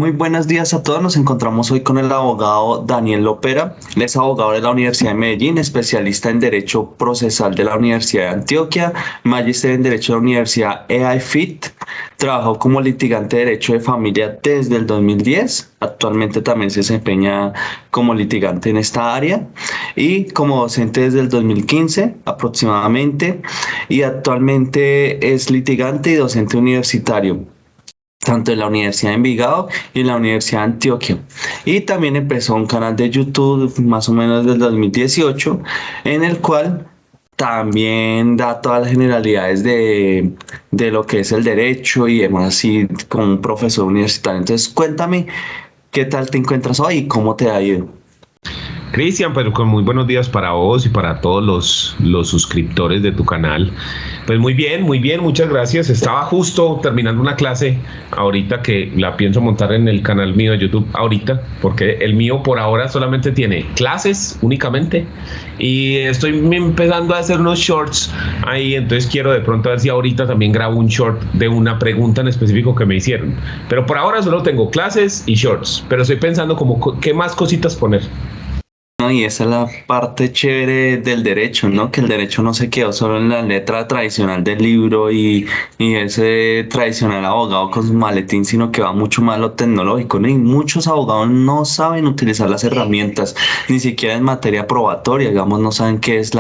Muy buenos días a todos. Nos encontramos hoy con el abogado Daniel Lopera. Él es abogado de la Universidad de Medellín, especialista en Derecho Procesal de la Universidad de Antioquia, magíster en Derecho de la Universidad EIFIT. Trabajó como litigante de Derecho de Familia desde el 2010. Actualmente también se desempeña como litigante en esta área y como docente desde el 2015 aproximadamente. Y actualmente es litigante y docente universitario tanto en la Universidad de Envigado y en la Universidad de Antioquia. Y también empezó un canal de YouTube más o menos del 2018, en el cual también da todas las generalidades de lo que es el derecho y demás, así como un profesor universitario. Entonces, cuéntame qué tal te encuentras hoy y cómo te ha ido. Cristian, pero con muy buenos días para vos y para todos los suscriptores de tu canal. Pues muy bien, muchas gracias. Estaba justo terminando una clase ahorita que la pienso montar en el canal mío de YouTube ahorita, porque el mío por ahora solamente tiene clases únicamente y estoy empezando a hacer unos shorts ahí, entonces quiero de pronto ver si ahorita también grabo un short de una pregunta en específico que me hicieron. Pero por ahora solo tengo clases y shorts, pero estoy pensando como qué más cositas poner. No, y esa es la parte chévere del derecho, ¿no? Que el derecho no se quedó solo en la letra tradicional del libro y ese tradicional abogado con su maletín, sino que va mucho más a lo tecnológico, ¿no? Y muchos abogados no saben utilizar las herramientas, ni siquiera en materia probatoria, digamos, no saben qué es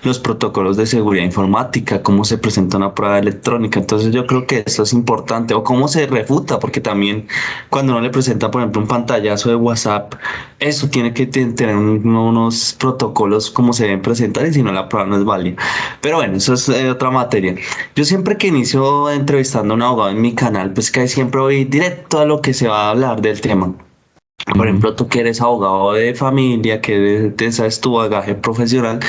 los protocolos de seguridad informática, cómo se presenta una prueba electrónica. Entonces yo creo que esto es importante, o cómo se refuta, porque también cuando uno le presenta, por ejemplo, un pantallazo de WhatsApp, eso tiene que tener unos protocolos como se deben presentar y si no la prueba no es válida. Pero bueno, eso es otra materia. Yo siempre que inicio entrevistando a un abogado en mi canal, pues que siempre voy directo a lo que se va a hablar del tema. Por ejemplo, tú que eres abogado de familia, que sabes tu bagaje profesional,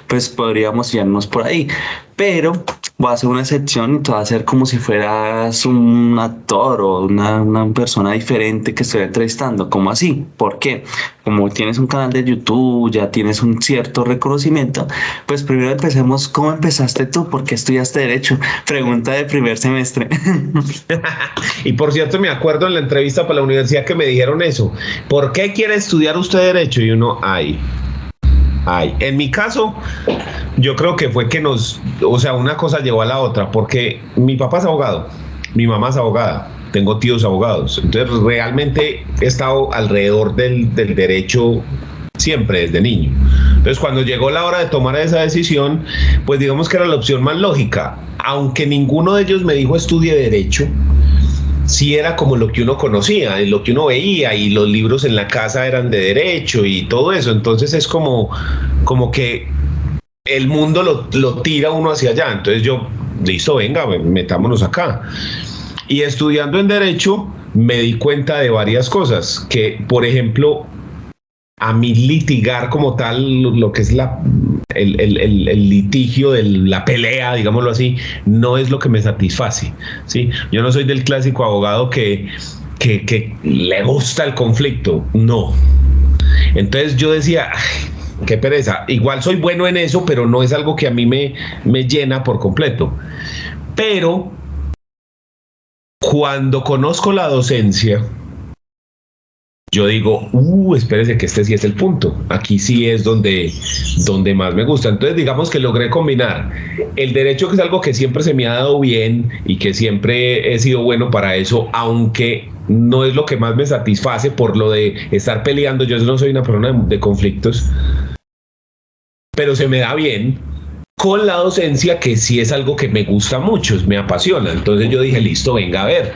pues podríamos irnos por ahí. Pero voy a hacer una excepción y te voy a hacer como si fueras un actor o una persona diferente que estoy entrevistando. ¿Cómo así? ¿Por qué? Como tienes un canal de YouTube, ya tienes un cierto reconocimiento, pues primero empecemos. ¿Cómo empezaste tú? ¿Por qué estudiaste Derecho? Pregunta de primer semestre. Y por cierto, me acuerdo en la entrevista para la universidad que me dijeron eso. ¿Por qué quiere estudiar usted Derecho? Y uno, ay. En mi caso, yo creo que fue que una cosa llevó a la otra, porque mi papá es abogado, mi mamá es abogada, tengo tíos abogados, entonces realmente he estado alrededor del derecho siempre, desde niño. Entonces, cuando llegó la hora de tomar esa decisión, pues digamos que era la opción más lógica, aunque ninguno de ellos me dijo estudie Derecho. Sí era como lo que uno conocía, lo que uno veía, y los libros en la casa eran de derecho y todo eso. Entonces es como que el mundo lo tira uno hacia allá. Entonces yo, listo, venga, metámonos acá. Y estudiando en derecho me di cuenta de varias cosas, que por ejemplo, a mí litigar como tal, lo que es el litigio de la pelea, digámoslo así, no es lo que me satisface, ¿sí? Yo no soy del clásico abogado que le gusta el conflicto, no. Entonces yo decía, ay, qué pereza, igual soy bueno en eso, pero no es algo que a mí me llena por completo. Pero cuando conozco la docencia, yo digo, espérese que este sí es el punto. Aquí sí es donde más me gusta. Entonces, digamos que logré combinar el derecho, que es algo que siempre se me ha dado bien y que siempre he sido bueno para eso, aunque no es lo que más me satisface por lo de estar peleando. Yo no soy una persona de conflictos, pero se me da bien. Con la docencia, que sí es algo que me gusta mucho, me apasiona. Entonces yo dije, listo, venga a ver.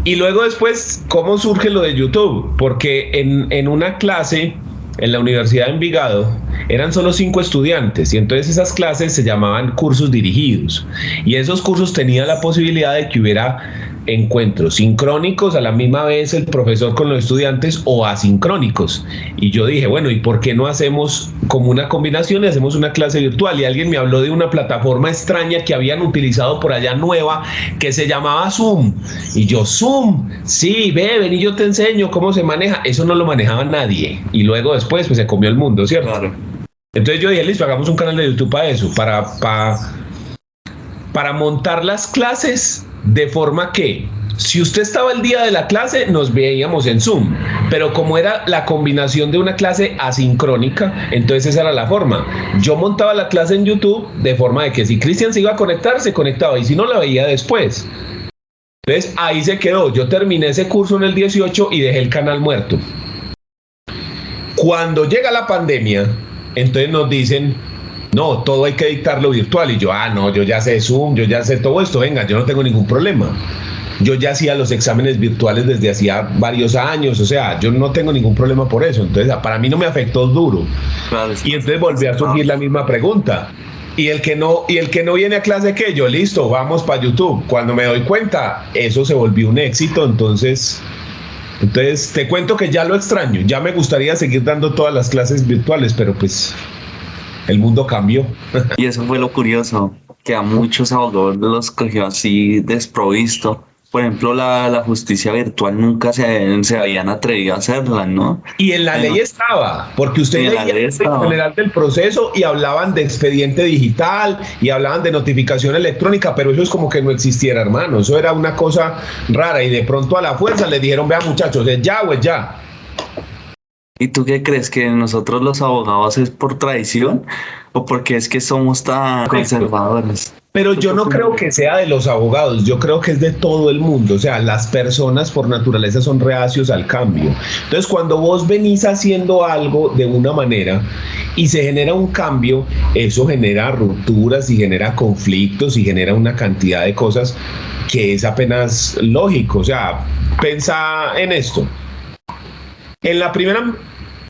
Y luego después, ¿cómo surge lo de YouTube? Porque en una clase en la Universidad de Envigado eran solo 5 estudiantes, y entonces esas clases se llamaban cursos dirigidos, y esos cursos tenían la posibilidad de que hubiera encuentros sincrónicos a la misma vez el profesor con los estudiantes, o asincrónicos. Y yo dije, bueno, ¿y por qué no hacemos como una combinación y hacemos una clase virtual? Y alguien me habló de una plataforma extraña que habían utilizado por allá, nueva, que se llamaba Zoom. Y yo, Zoom, sí, ven y yo te enseño cómo se maneja. Eso no lo manejaba nadie, y luego después pues se comió el mundo, ¿cierto? Claro. Entonces yo dije, listo, hagamos un canal de YouTube para eso, para montar las clases de forma que Si usted estaba el día de la clase, nos veíamos en Zoom, pero como era la combinación de una clase asincrónica, entonces esa era la forma. Yo montaba la clase en YouTube de forma de que si Cristian se iba a conectar, se conectaba, y si no, la veía después. Entonces ahí se quedó. Yo terminé ese curso en el 18 y dejé el canal muerto. Cuando llega la pandemia, entonces nos dicen, no, todo hay que dictarlo virtual. Y yo, no, yo ya sé Zoom, yo ya sé todo esto, venga, yo no tengo ningún problema. Yo ya hacía los exámenes virtuales desde hacía varios años, o sea, yo no tengo ningún problema por eso. Entonces, para mí no me afectó duro. Claro, y entonces volvió a surgir la misma pregunta. Y el que no viene a clase, ¿qué? Yo, listo, vamos para YouTube. Cuando me doy cuenta, eso se volvió un éxito, entonces te cuento que ya lo extraño. Ya me gustaría seguir dando todas las clases virtuales, pero pues el mundo cambió. Y eso fue lo curioso, que a muchos abogados los cogió así desprovisto. Por ejemplo, la justicia virtual nunca se habían atrevido a hacerla, ¿no? Y en la ley estaba, porque usted leía el general del proceso y hablaban de expediente digital y hablaban de notificación electrónica, pero eso es como que no existiera, hermano. Eso era una cosa rara y de pronto a la fuerza les dijeron, vean muchachos, es ya o es ya. ¿Y tú qué crees? ¿Que nosotros los abogados es por tradición o porque es que somos tan conservadores? Pero yo no creo que sea de los abogados, yo creo que es de todo el mundo. O sea, las personas por naturaleza son reacios al cambio. Entonces, cuando vos venís haciendo algo de una manera y se genera un cambio, eso genera rupturas y genera conflictos y genera una cantidad de cosas que es apenas lógico. O sea, pensá en esto. En la primera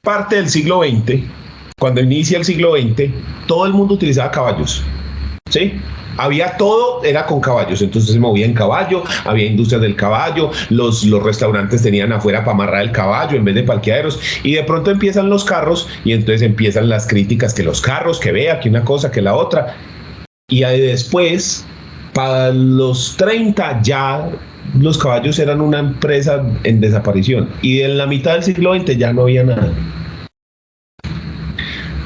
parte del siglo XX, cuando inicia el siglo XX, todo el mundo utilizaba caballos, ¿sí? Había todo, era con caballos, entonces se movía en caballo, había industrias del caballo, los restaurantes tenían afuera para amarrar el caballo en vez de parqueaderos, y de pronto empiezan los carros, y entonces empiezan las críticas, que los carros, que vea, que una cosa, que la otra, y ahí después, para los 30 ya los caballos eran una empresa en desaparición, y en la mitad del siglo XX ya no había nada.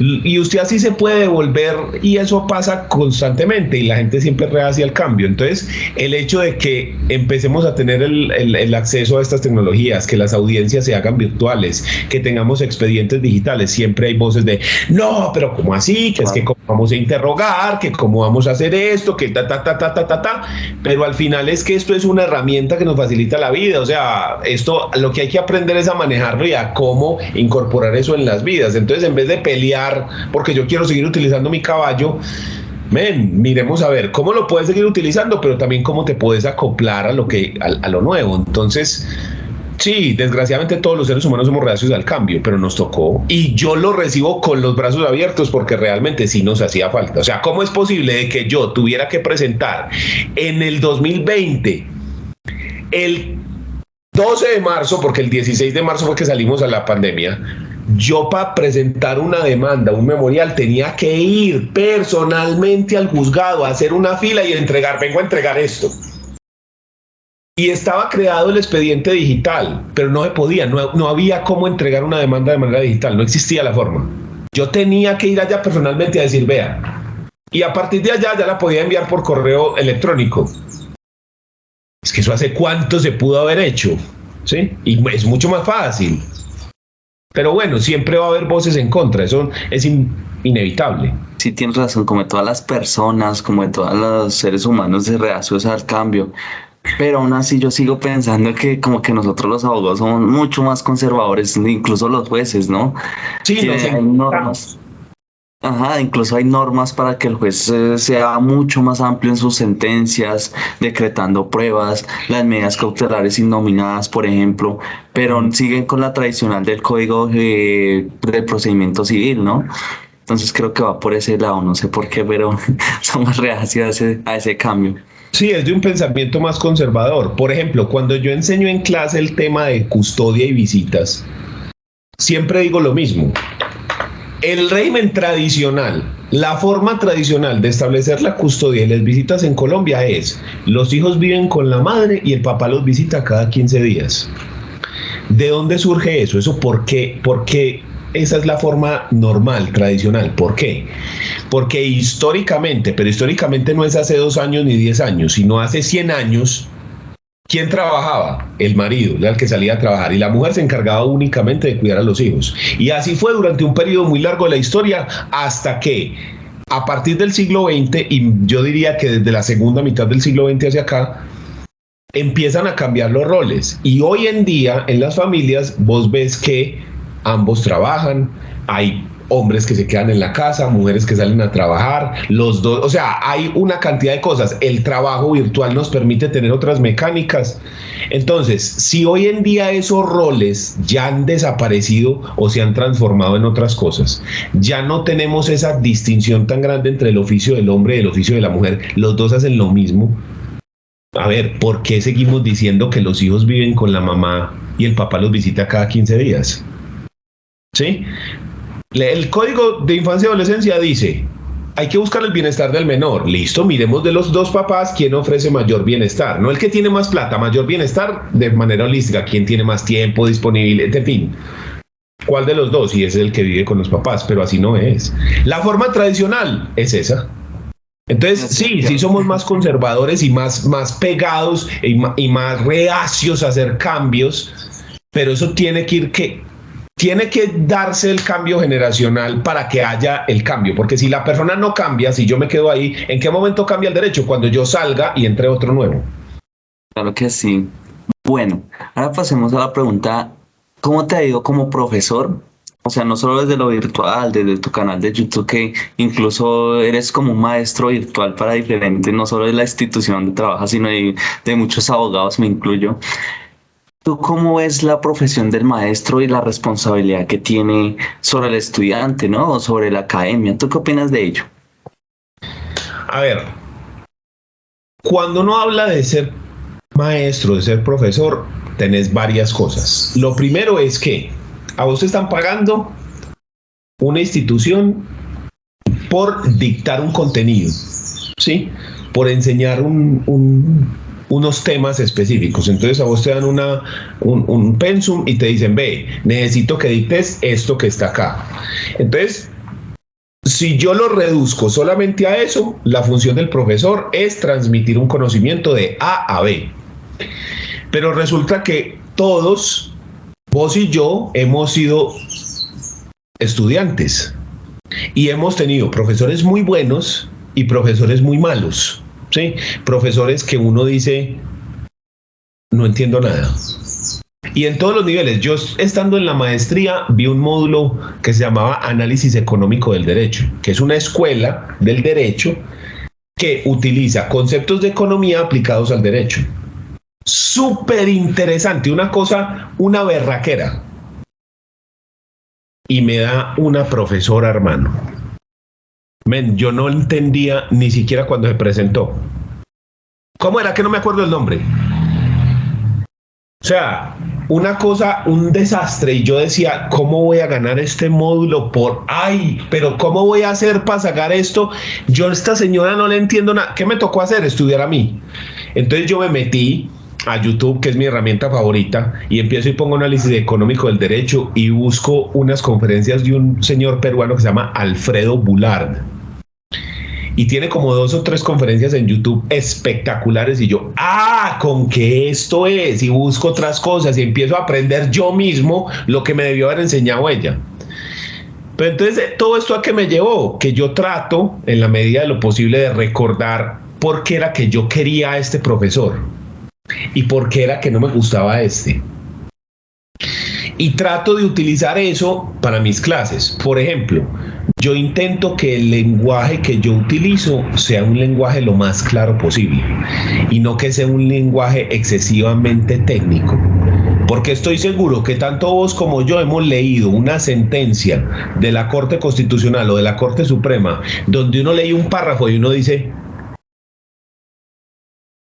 Y usted así se puede devolver, y eso pasa constantemente y la gente siempre rehace el cambio. Entonces, el hecho de que empecemos a tener el acceso a estas tecnologías, que las audiencias se hagan virtuales, que tengamos expedientes digitales, siempre hay voces de, no, pero ¿cómo así? Que es que cómo vamos a interrogar, que cómo vamos a hacer esto, que pero al final es que esto es una herramienta que nos facilita la vida. O sea, esto lo que hay que aprender es a manejarlo y a cómo incorporar eso en las vidas. Entonces, en vez de pelear porque yo quiero seguir utilizando mi caballo, miremos a ver cómo lo puedes seguir utilizando, pero también cómo te puedes acoplar a lo nuevo. Entonces, sí, desgraciadamente todos los seres humanos somos reacios al cambio, pero nos tocó, y yo lo recibo con los brazos abiertos porque realmente sí nos hacía falta. O sea, ¿cómo es posible de que yo tuviera que presentar en el 2020 el 12 de marzo, porque el 16 de marzo fue que salimos a la pandemia, yo para presentar una demanda, un memorial, tenía que ir personalmente al juzgado, a hacer una fila y vengo a entregar esto? Y estaba creado el expediente digital, pero no se podía, no había cómo entregar una demanda de manera digital, no existía la forma. Yo tenía que ir allá personalmente a decir, vea, y a partir de allá ya la podía enviar por correo electrónico. Es que eso hace cuánto se pudo haber hecho, ¿sí? Y es mucho más fácil. Pero bueno, siempre va a haber voces en contra, eso es inevitable. Sí, tienes razón, como de todas las personas, como de todos los seres humanos de reacios al cambio. Pero aún así yo sigo pensando que como que nosotros los abogados somos mucho más conservadores, incluso los jueces, ¿no? Sí, que hay normas. Ajá, incluso hay normas para que el juez sea mucho más amplio en sus sentencias, decretando pruebas, las medidas cautelares innominadas, por ejemplo, pero siguen con la tradicional del Código del Procedimiento Civil, ¿no? Entonces creo que va por ese lado, no sé por qué, pero somos reacios a ese cambio. Sí, es de un pensamiento más conservador. Por ejemplo, cuando yo enseño en clase el tema de custodia y visitas, siempre digo lo mismo. El régimen tradicional, la forma tradicional de establecer la custodia y las visitas en Colombia es: los hijos viven con la madre y el papá los visita cada 15 días. ¿De dónde surge eso? ¿Eso por qué? Porque esa es la forma normal, tradicional. ¿Por qué? Porque históricamente, pero históricamente no es hace 2 años ni 10 años, sino hace 100 años, ¿quién trabajaba? El marido, era el que salía a trabajar, y la mujer se encargaba únicamente de cuidar a los hijos. Y así fue durante un periodo muy largo de la historia, hasta que a partir del siglo XX, y yo diría que desde la segunda mitad del siglo XX hacia acá, empiezan a cambiar los roles. Y hoy en día en las familias vos ves que ambos trabajan, hay hombres que se quedan en la casa, mujeres que salen a trabajar, los dos, o sea, hay una cantidad de cosas. El trabajo virtual nos permite tener otras mecánicas. Entonces, si hoy en día esos roles ya han desaparecido o se han transformado en otras cosas, ya no tenemos esa distinción tan grande entre el oficio del hombre y el oficio de la mujer, los dos hacen lo mismo. A ver, ¿por qué seguimos diciendo que los hijos viven con la mamá y el papá los visita cada 15 días? ¿Sí? El Código de Infancia y Adolescencia dice, hay que buscar el bienestar del menor. Listo, miremos de los dos papás quién ofrece mayor bienestar. No el que tiene más plata, mayor bienestar de manera holística. Quién tiene más tiempo disponible, en fin. ¿Cuál de los dos? Y ese es el que vive con los papás, pero así no es. La forma tradicional es esa. Entonces, sí somos más conservadores y más pegados y más reacios a hacer cambios, pero eso tiene que darse el cambio generacional para que haya el cambio, porque si la persona no cambia, si yo me quedo ahí, ¿en qué momento cambia el derecho? Cuando yo salga y entre otro nuevo. Claro que sí. Bueno, ahora pasemos a la pregunta, ¿cómo te ha ido como profesor? O sea, no solo desde lo virtual, desde tu canal de YouTube, que incluso eres como un maestro virtual para diferentes, no solo de la institución donde trabajas, sino de muchos abogados, me incluyo. ¿Tú cómo ves la profesión del maestro y la responsabilidad que tiene sobre el estudiante, ¿no? O sobre la academia. ¿Tú qué opinas de ello? A ver, cuando uno habla de ser maestro, de ser profesor, tenés varias cosas. Lo primero es que a vos te están pagando una institución por dictar un contenido, ¿sí? Por enseñar unos temas específicos. Entonces a vos te dan un pensum y te dicen, ve, necesito que dictes esto que está acá. Entonces, si yo lo reduzco solamente a eso, la función del profesor es transmitir un conocimiento de A a B. Pero resulta que todos, vos y yo, hemos sido estudiantes y hemos tenido profesores muy buenos y profesores muy malos, ¿sí? Profesores que uno dice, no entiendo nada. Y en todos los niveles. Yo, estando en la maestría, vi un módulo que se llamaba Análisis Económico del Derecho, que es una escuela del derecho que utiliza conceptos de economía aplicados al derecho. Súper interesante, una cosa, una berraquera. Y me da una profesora, hermano. Men, yo no entendía ni siquiera cuando se presentó. ¿Cómo era que no me acuerdo el nombre? O sea, una cosa, un desastre. Y yo decía, ¿cómo voy a ganar este módulo por... Ay, pero ¿cómo voy a hacer para sacar esto? Yo a esta señora no le entiendo nada. ¿Qué me tocó hacer? Estudiar a mí. Entonces yo me metí a YouTube, que es mi herramienta favorita, y empiezo y pongo análisis económico del derecho y busco unas conferencias de un señor peruano que se llama Alfredo Boulard. Y tiene como 2 o 3 conferencias en YouTube espectaculares y yo, con que esto es, y busco otras cosas y empiezo a aprender yo mismo lo que me debió haber enseñado ella. Pero entonces, ¿todo esto a qué me llevó? Que yo trato, en la medida de lo posible, de recordar por qué era que yo quería a este profesor y por qué era que no me gustaba este. Y trato de utilizar eso para mis clases. Por ejemplo, yo intento que el lenguaje que yo utilizo sea un lenguaje lo más claro posible y no que sea un lenguaje excesivamente técnico. Porque estoy seguro que tanto vos como yo hemos leído una sentencia de la Corte Constitucional o de la Corte Suprema donde uno lee un párrafo y uno dice,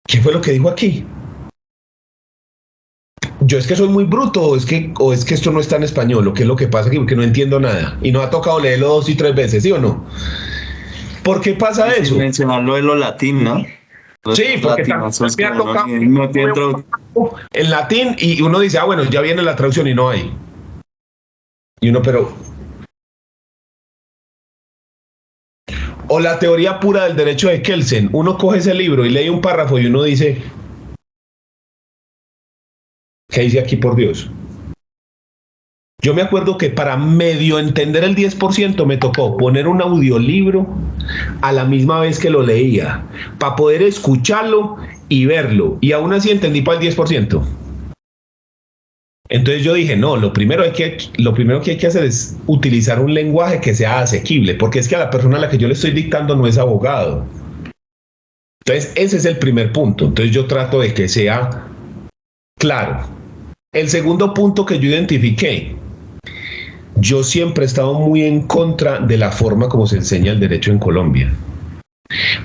¿qué fue lo que dijo aquí? Yo es que soy muy bruto, o es que esto no está en español, o qué es lo que pasa aquí, porque no entiendo nada. Y no ha tocado leerlo 2 y 3 veces, ¿sí o no? ¿Por qué pasa eso? Sin mencionarlo de lo latín, ¿no? Sí, porque también me ha tocado en latín y uno dice, bueno, ya viene la traducción y no hay. Y uno, pero... O la teoría pura del derecho de Kelsen. Uno coge ese libro y lee un párrafo y uno dice... ¿Qué dice aquí, por Dios? Yo me acuerdo que para medio entender el 10% me tocó poner un audiolibro a la misma vez que lo leía, para poder escucharlo y verlo, y aún así entendí para el 10%. Entonces yo dije, no, lo primero que hay que hacer es utilizar un lenguaje que sea asequible, porque es que a la persona a la que yo le estoy dictando no es abogado. Entonces ese es el primer punto. Entonces yo trato de que sea claro. El segundo punto que yo identifiqué: yo siempre he estado muy en contra de la forma como se enseña el derecho en Colombia.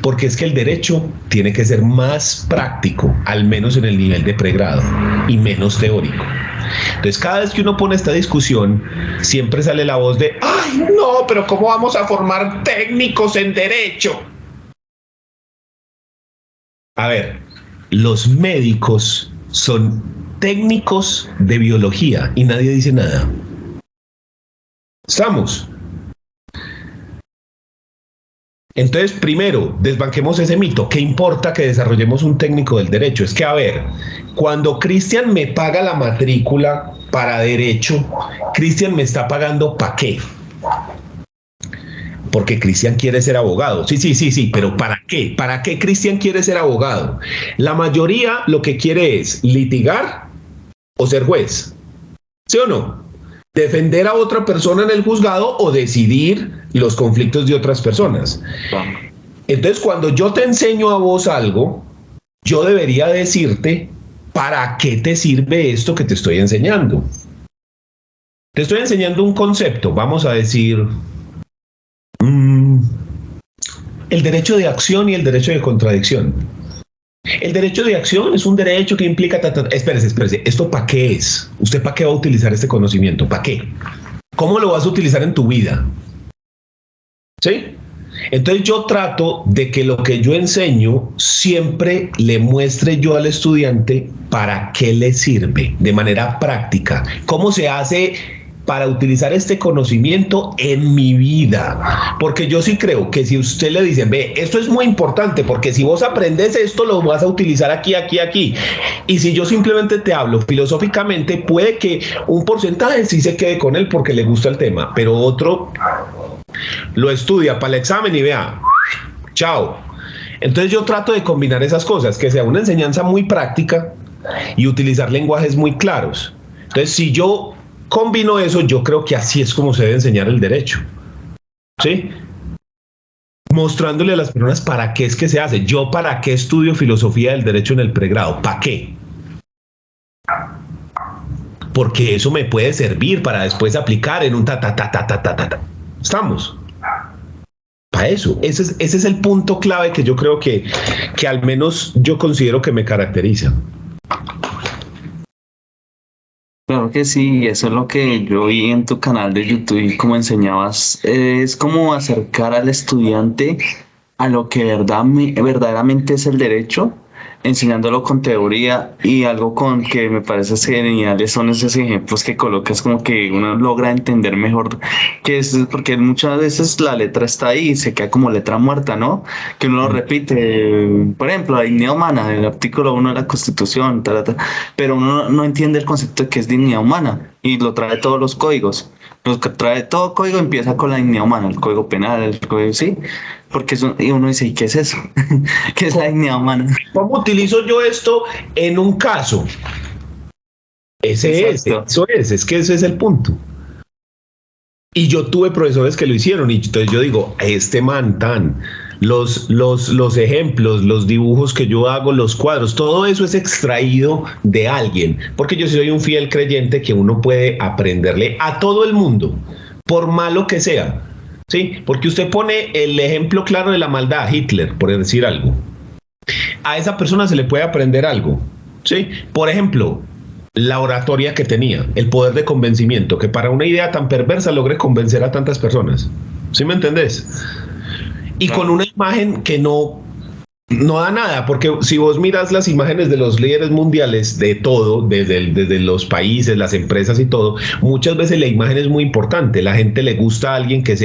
Porque es que el derecho tiene que ser más práctico, al menos en el nivel de pregrado, y menos teórico. Entonces, cada vez que uno pone esta discusión, siempre sale la voz de: ¡ay, no, pero cómo vamos a formar técnicos en derecho! A ver, los médicos son técnicos de biología y nadie dice nada. ¿Estamos? Entonces, primero, desbanquemos ese mito. ¿Qué importa que desarrollemos un técnico del derecho? Es que, a ver, cuando Cristian me paga la matrícula para derecho, Cristian me está pagando ¿para qué? Porque Cristian quiere ser abogado. Sí, pero ¿para qué? ¿Para qué Cristian quiere ser abogado? La mayoría lo que quiere es litigar o ser juez. ¿Sí o no? Defender a otra persona en el juzgado o decidir los conflictos de otras personas. Entonces, cuando yo te enseño a vos algo, yo debería decirte ¿para qué te sirve esto que te estoy enseñando? Te estoy enseñando un concepto, vamos a decir, el derecho de acción y el derecho de contradicción. El derecho de acción es un derecho que implica... Espérese, ¿esto para qué es? ¿Usted para qué va a utilizar este conocimiento? ¿Para qué? ¿Cómo lo vas a utilizar en tu vida? ¿Sí? Entonces yo trato de que lo que yo enseño siempre le muestre yo al estudiante para qué le sirve, de manera práctica. ¿Cómo se hace para utilizar este conocimiento en mi vida? Porque yo sí creo que si usted le dice, ve, esto es muy importante, porque si vos aprendes esto, lo vas a utilizar aquí. Y si yo simplemente te hablo filosóficamente, puede que un porcentaje sí se quede con él porque le gusta el tema, pero otro lo estudia para el examen y vea, chao. Entonces yo trato de combinar esas cosas, que sea una enseñanza muy práctica y utilizar lenguajes muy claros. Entonces, si yo combino eso, yo creo que así es como se debe enseñar el derecho, ¿sí? Mostrándole a las personas para qué es que se hace. Yo para qué estudio filosofía del derecho en el pregrado, ¿para qué? Porque eso me puede servir para después aplicar en un ¿Estamos? Para eso. Ese es el punto clave que yo creo que al menos yo considero que me caracteriza. Claro que sí, eso es lo que yo vi en tu canal de YouTube y como enseñabas, es como acercar al estudiante a lo que verdaderamente es el derecho, enseñándolo con teoría, y algo con que me parece geniales son esos ejemplos que colocas, como que uno logra entender mejor que es, porque muchas veces la letra está ahí y se queda como letra muerta, ¿no? Que uno lo repite, por ejemplo, la dignidad humana, el artículo 1 de la Constitución, pero uno no entiende el concepto de que es dignidad humana y lo trae todos los códigos. Los que trae todo código empieza con la dignidad humana, el código penal, el código, sí, porque y uno dice, ¿y qué es eso? ¿Qué es la dignidad humana? ¿Cómo utilizo yo esto en un caso? Es que ese es el punto. Y yo tuve profesores que lo hicieron, y entonces yo digo, este man los ejemplos, los dibujos que yo hago, los cuadros, todo eso es extraído de alguien, porque yo soy un fiel creyente que uno puede aprenderle a todo el mundo, por malo que sea, ¿sí? Porque usted pone el ejemplo claro de la maldad a Hitler, por decir algo. A esa persona se le puede aprender algo, ¿sí? Por ejemplo, la oratoria que tenía, el poder de convencimiento, que para una idea tan perversa logre convencer a tantas personas. ¿Sí me entendés? Y con una imagen que no da nada, porque si vos miras las imágenes de los líderes mundiales, de todo, desde los países, las empresas y todo, muchas veces la imagen es muy importante. La gente le gusta a alguien que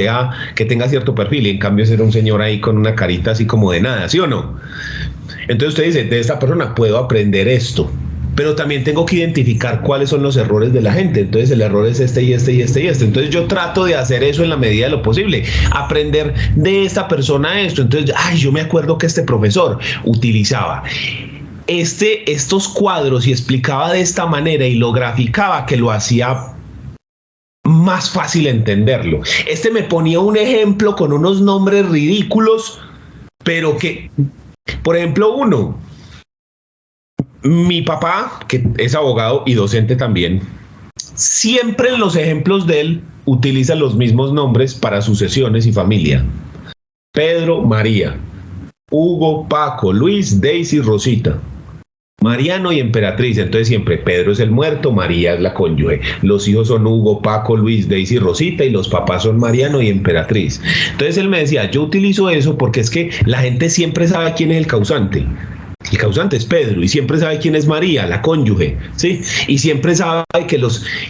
tenga cierto perfil, y en cambio ser un señor ahí con una carita así como de nada, ¿sí o no? Entonces usted dice, de esta persona puedo aprender esto. pero también tengo que identificar cuáles son los errores de la gente. Entonces el error es este y este y este y este. Entonces yo trato de hacer eso en la medida de lo posible, aprender de esta persona esto. Entonces, yo me acuerdo que este profesor utilizaba estos cuadros y explicaba de esta manera y lo graficaba, que lo hacía más fácil entenderlo. Me ponía un ejemplo con unos nombres ridículos, pero que, por ejemplo, mi papá, que es abogado y docente también, siempre en los ejemplos de él utiliza los mismos nombres para sucesiones y familia. Pedro, María, Hugo, Paco, Luis, Daisy, Rosita, Mariano y Emperatriz. Entonces siempre Pedro es el muerto, María es la cónyuge. Los hijos son Hugo, Paco, Luis, Daisy, Rosita, y los papás son Mariano y Emperatriz. Entonces él me decía, yo utilizo eso porque es que la gente siempre sabe quién es el causante. El causante es Pedro y siempre sabe quién es María, la cónyuge, ¿sí? Y siempre sabe que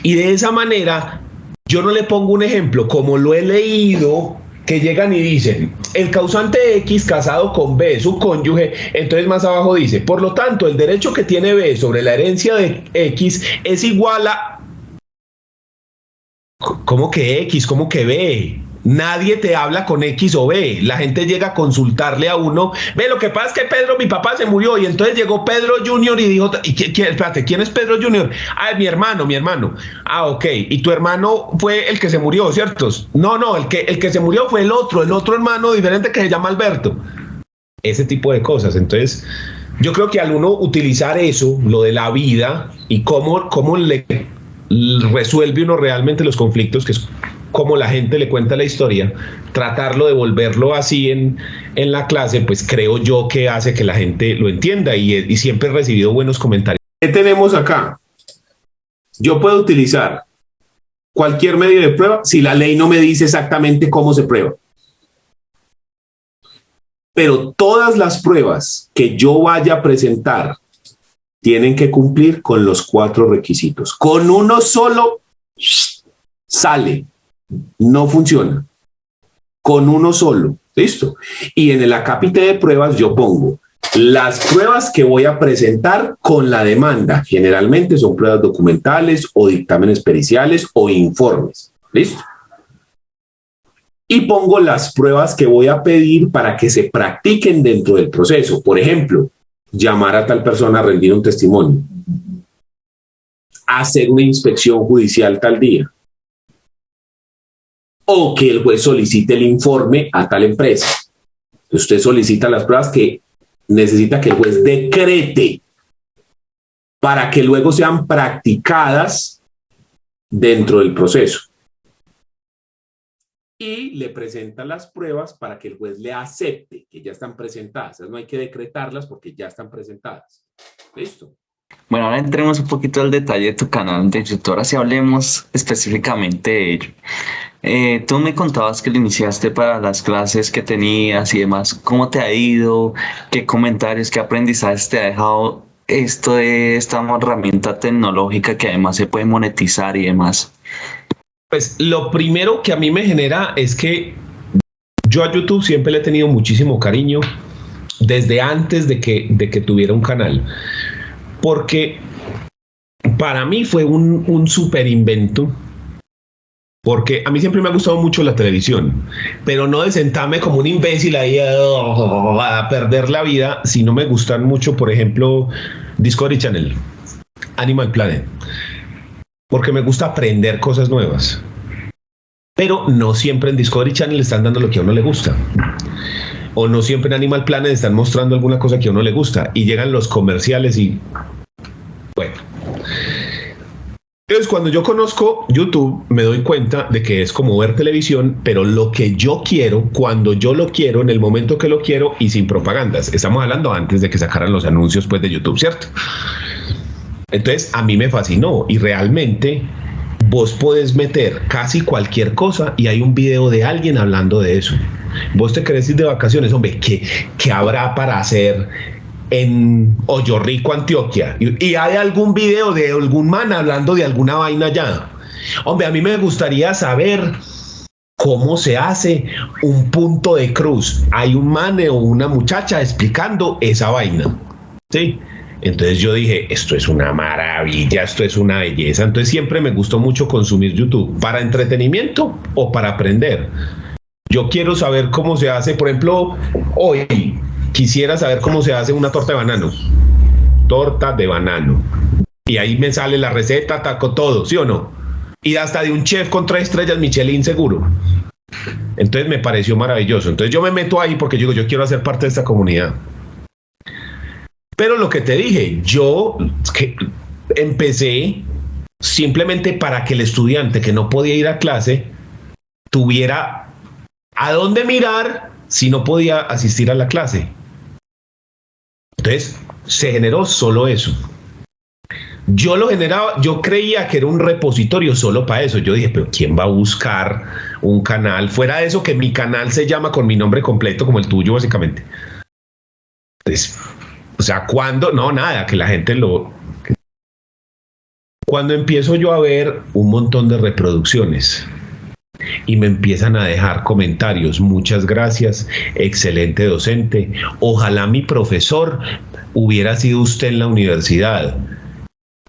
y de esa manera yo no le pongo un ejemplo como lo he leído, que llegan y dicen, el causante X casado con B, su cónyuge. Entonces más abajo dice, por lo tanto, el derecho que tiene B sobre la herencia de X es igual a... ¿Cómo que X? ¿Cómo que B? Nadie te habla con X o B. La gente llega a consultarle a uno. Ve, lo que pasa es que Pedro, mi papá, se murió. Y entonces llegó Pedro Junior y dijo, espérate, ¿quién es Pedro Junior? Mi hermano. Ah, ok. Y tu hermano fue el que se murió, ¿cierto? No, el que se murió fue el otro hermano diferente que se llama Alberto. Ese tipo de cosas. Entonces, yo creo que al uno utilizar eso, lo de la vida y cómo le resuelve uno realmente los conflictos, que es como la gente le cuenta la historia, tratarlo de volverlo así en la clase, pues creo yo que hace que la gente lo entienda, y siempre he recibido buenos comentarios. ¿Qué tenemos acá? Yo puedo utilizar cualquier medio de prueba si la ley no me dice exactamente cómo se prueba. Pero todas las pruebas que yo vaya a presentar tienen que cumplir con los 4 requisitos. Con uno solo sale. No funciona. Con uno solo. ¿Listo? Y en el acápite de pruebas yo pongo las pruebas que voy a presentar con la demanda. Generalmente son pruebas documentales o dictámenes periciales o informes. ¿Listo? Y pongo las pruebas que voy a pedir para que se practiquen dentro del proceso. Por ejemplo, llamar a tal persona a rendir un testimonio. Hacer una inspección judicial tal día. O que el juez solicite el informe a tal empresa. Usted solicita las pruebas que necesita que el juez decrete para que luego sean practicadas dentro del proceso. Y le presenta las pruebas para que el juez le acepte que ya están presentadas. No hay que decretarlas porque ya están presentadas. ¿Listo? Bueno, ahora entremos un poquito al detalle de tu canal de YouTube. Ahora sí hablemos específicamente de ello. Tú me contabas que lo iniciaste para las clases que tenías y demás. ¿Cómo te ha ido? ¿Qué comentarios, qué aprendizajes te ha dejado esto de esta herramienta tecnológica que además se puede monetizar y demás? Pues lo primero que a mí me genera es que yo a YouTube siempre le he tenido muchísimo cariño desde antes de que tuviera un canal. Porque para mí fue un súper invento, porque a mí siempre me ha gustado mucho la televisión, pero no de sentarme como un imbécil ahí a perder la vida, sino me gustan mucho, por ejemplo, Discovery Channel, Animal Planet, porque me gusta aprender cosas nuevas. Pero no siempre en Discovery Channel están dando lo que a uno le gusta. O no siempre en Animal Planet están mostrando alguna cosa que a uno le gusta. Y llegan los comerciales y... Bueno. Entonces, cuando yo conozco YouTube, me doy cuenta de que es como ver televisión, pero lo que yo quiero, cuando yo lo quiero, en el momento que lo quiero y sin propagandas. Estamos hablando antes de que sacaran los anuncios, pues, de YouTube, ¿cierto? Entonces, a mí me fascinó y realmente... Vos podés meter casi cualquier cosa y hay un video de alguien hablando de eso. Vos te querés ir de vacaciones, hombre, ¿qué habrá para hacer en Hoyo Rico, Antioquia? Y hay algún video de algún man hablando de alguna vaina allá. Hombre, a mí me gustaría saber cómo se hace un punto de cruz. Hay un man o una muchacha explicando esa vaina, ¿sí? Entonces yo dije, esto es una maravilla, esto es una belleza. Entonces siempre me gustó mucho consumir YouTube, para entretenimiento o para aprender. Yo quiero saber cómo se hace, por ejemplo, hoy quisiera saber cómo se hace una torta de banano. Torta de banano. Y ahí me sale la receta, taco todo, ¿sí o no? Y hasta de un chef con 3 estrellas Michelin seguro. Entonces me pareció maravilloso. Entonces yo me meto ahí porque yo quiero hacer parte de esta comunidad. Pero lo que te dije, yo empecé simplemente para que el estudiante que no podía ir a clase tuviera a dónde mirar si no podía asistir a la clase. Entonces se generó solo eso. Yo lo generaba, yo creía que era un repositorio solo para eso. Yo dije, pero ¿quién va a buscar un canal? Fuera de eso, que mi canal se llama con mi nombre completo, como el tuyo, básicamente. Entonces, o sea, ¿cuándo? No, nada, que la gente lo... Cuando empiezo yo a ver un montón de reproducciones y me empiezan a dejar comentarios, muchas gracias, excelente docente, ojalá mi profesor hubiera sido usted en la universidad.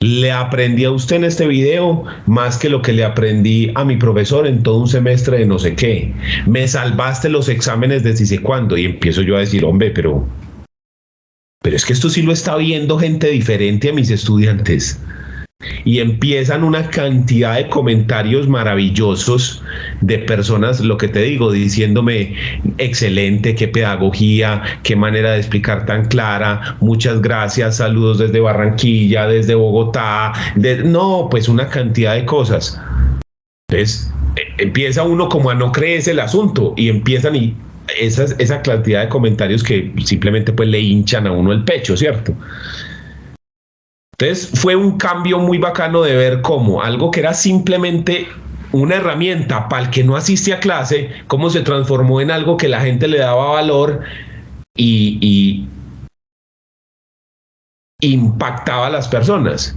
Le aprendí a usted en este video más que lo que le aprendí a mi profesor en todo un semestre de no sé qué. Me salvaste los exámenes de si sé cuándo. Y empiezo yo a decir, hombre, pero es que esto sí lo está viendo gente diferente a mis estudiantes. Y empiezan una cantidad de comentarios maravillosos de personas, lo que te digo, diciéndome excelente, qué pedagogía, qué manera de explicar tan clara, muchas gracias, saludos desde Barranquilla, desde Bogotá, no, pues una cantidad de cosas. Entonces empieza uno como a no creerse el asunto y empiezan y esa cantidad de comentarios que simplemente pues le hinchan a uno el pecho, ¿cierto? Entonces fue un cambio muy bacano de ver cómo algo que era simplemente una herramienta para el que no asiste a clase, cómo se transformó en algo que la gente le daba valor y impactaba a las personas.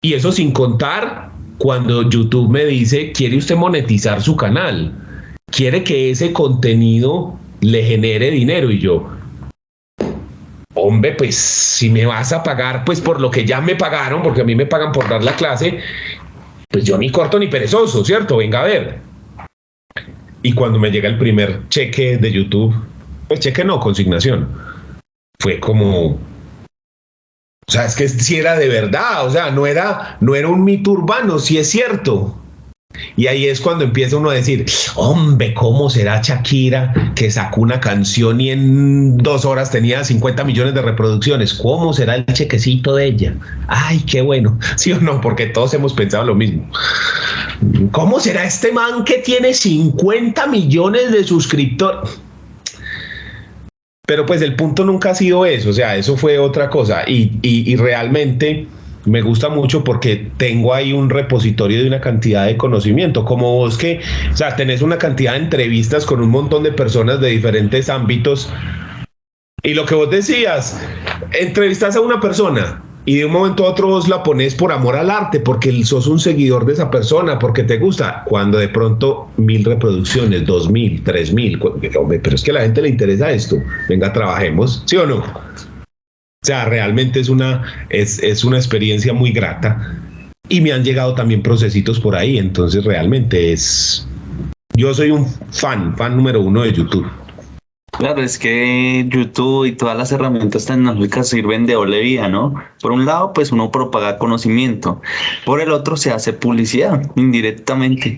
Y eso sin contar cuando YouTube me dice, ¿quiere usted monetizar su canal? ¿Quiere que ese contenido le genere dinero? Y yo... hombre, pues si me vas a pagar pues por lo que ya me pagaron, porque a mí me pagan por dar la clase, pues yo ni corto ni perezoso, ¿cierto? Venga a ver. Y cuando me llega el primer cheque de YouTube, pues cheque no, consignación, fue como, o sea, es que si era de verdad, o sea, no era un mito urbano, sí es cierto. Y ahí es cuando empieza uno a decir, hombre, ¿cómo será Shakira que sacó una canción y en 2 horas tenía 50 millones de reproducciones? ¿Cómo será el chequecito de ella? Ay, qué bueno. ¿Sí o no? Porque todos hemos pensado lo mismo. ¿Cómo será este man que tiene 50 millones de suscriptores? Pero pues el punto nunca ha sido eso, o sea, eso fue otra cosa. Y realmente... me gusta mucho porque tengo ahí un repositorio de una cantidad de conocimiento, como vos que, o sea, tenés una cantidad de entrevistas con un montón de personas de diferentes ámbitos y lo que vos decías, entrevistas a una persona y de un momento a otro vos la pones por amor al arte, porque sos un seguidor de esa persona, porque te gusta, cuando de pronto 1000 reproducciones, 2000, 3000, hombre, pero es que a la gente le interesa esto, venga, trabajemos, ¿sí o no? O sea, realmente es una experiencia muy grata y me han llegado también procesitos por ahí, entonces realmente yo soy un fan número 1 de YouTube. Claro, es que YouTube y todas las herramientas tecnológicas sirven de doble vía, ¿no? Por un lado, pues uno propaga conocimiento, por el otro se hace publicidad indirectamente.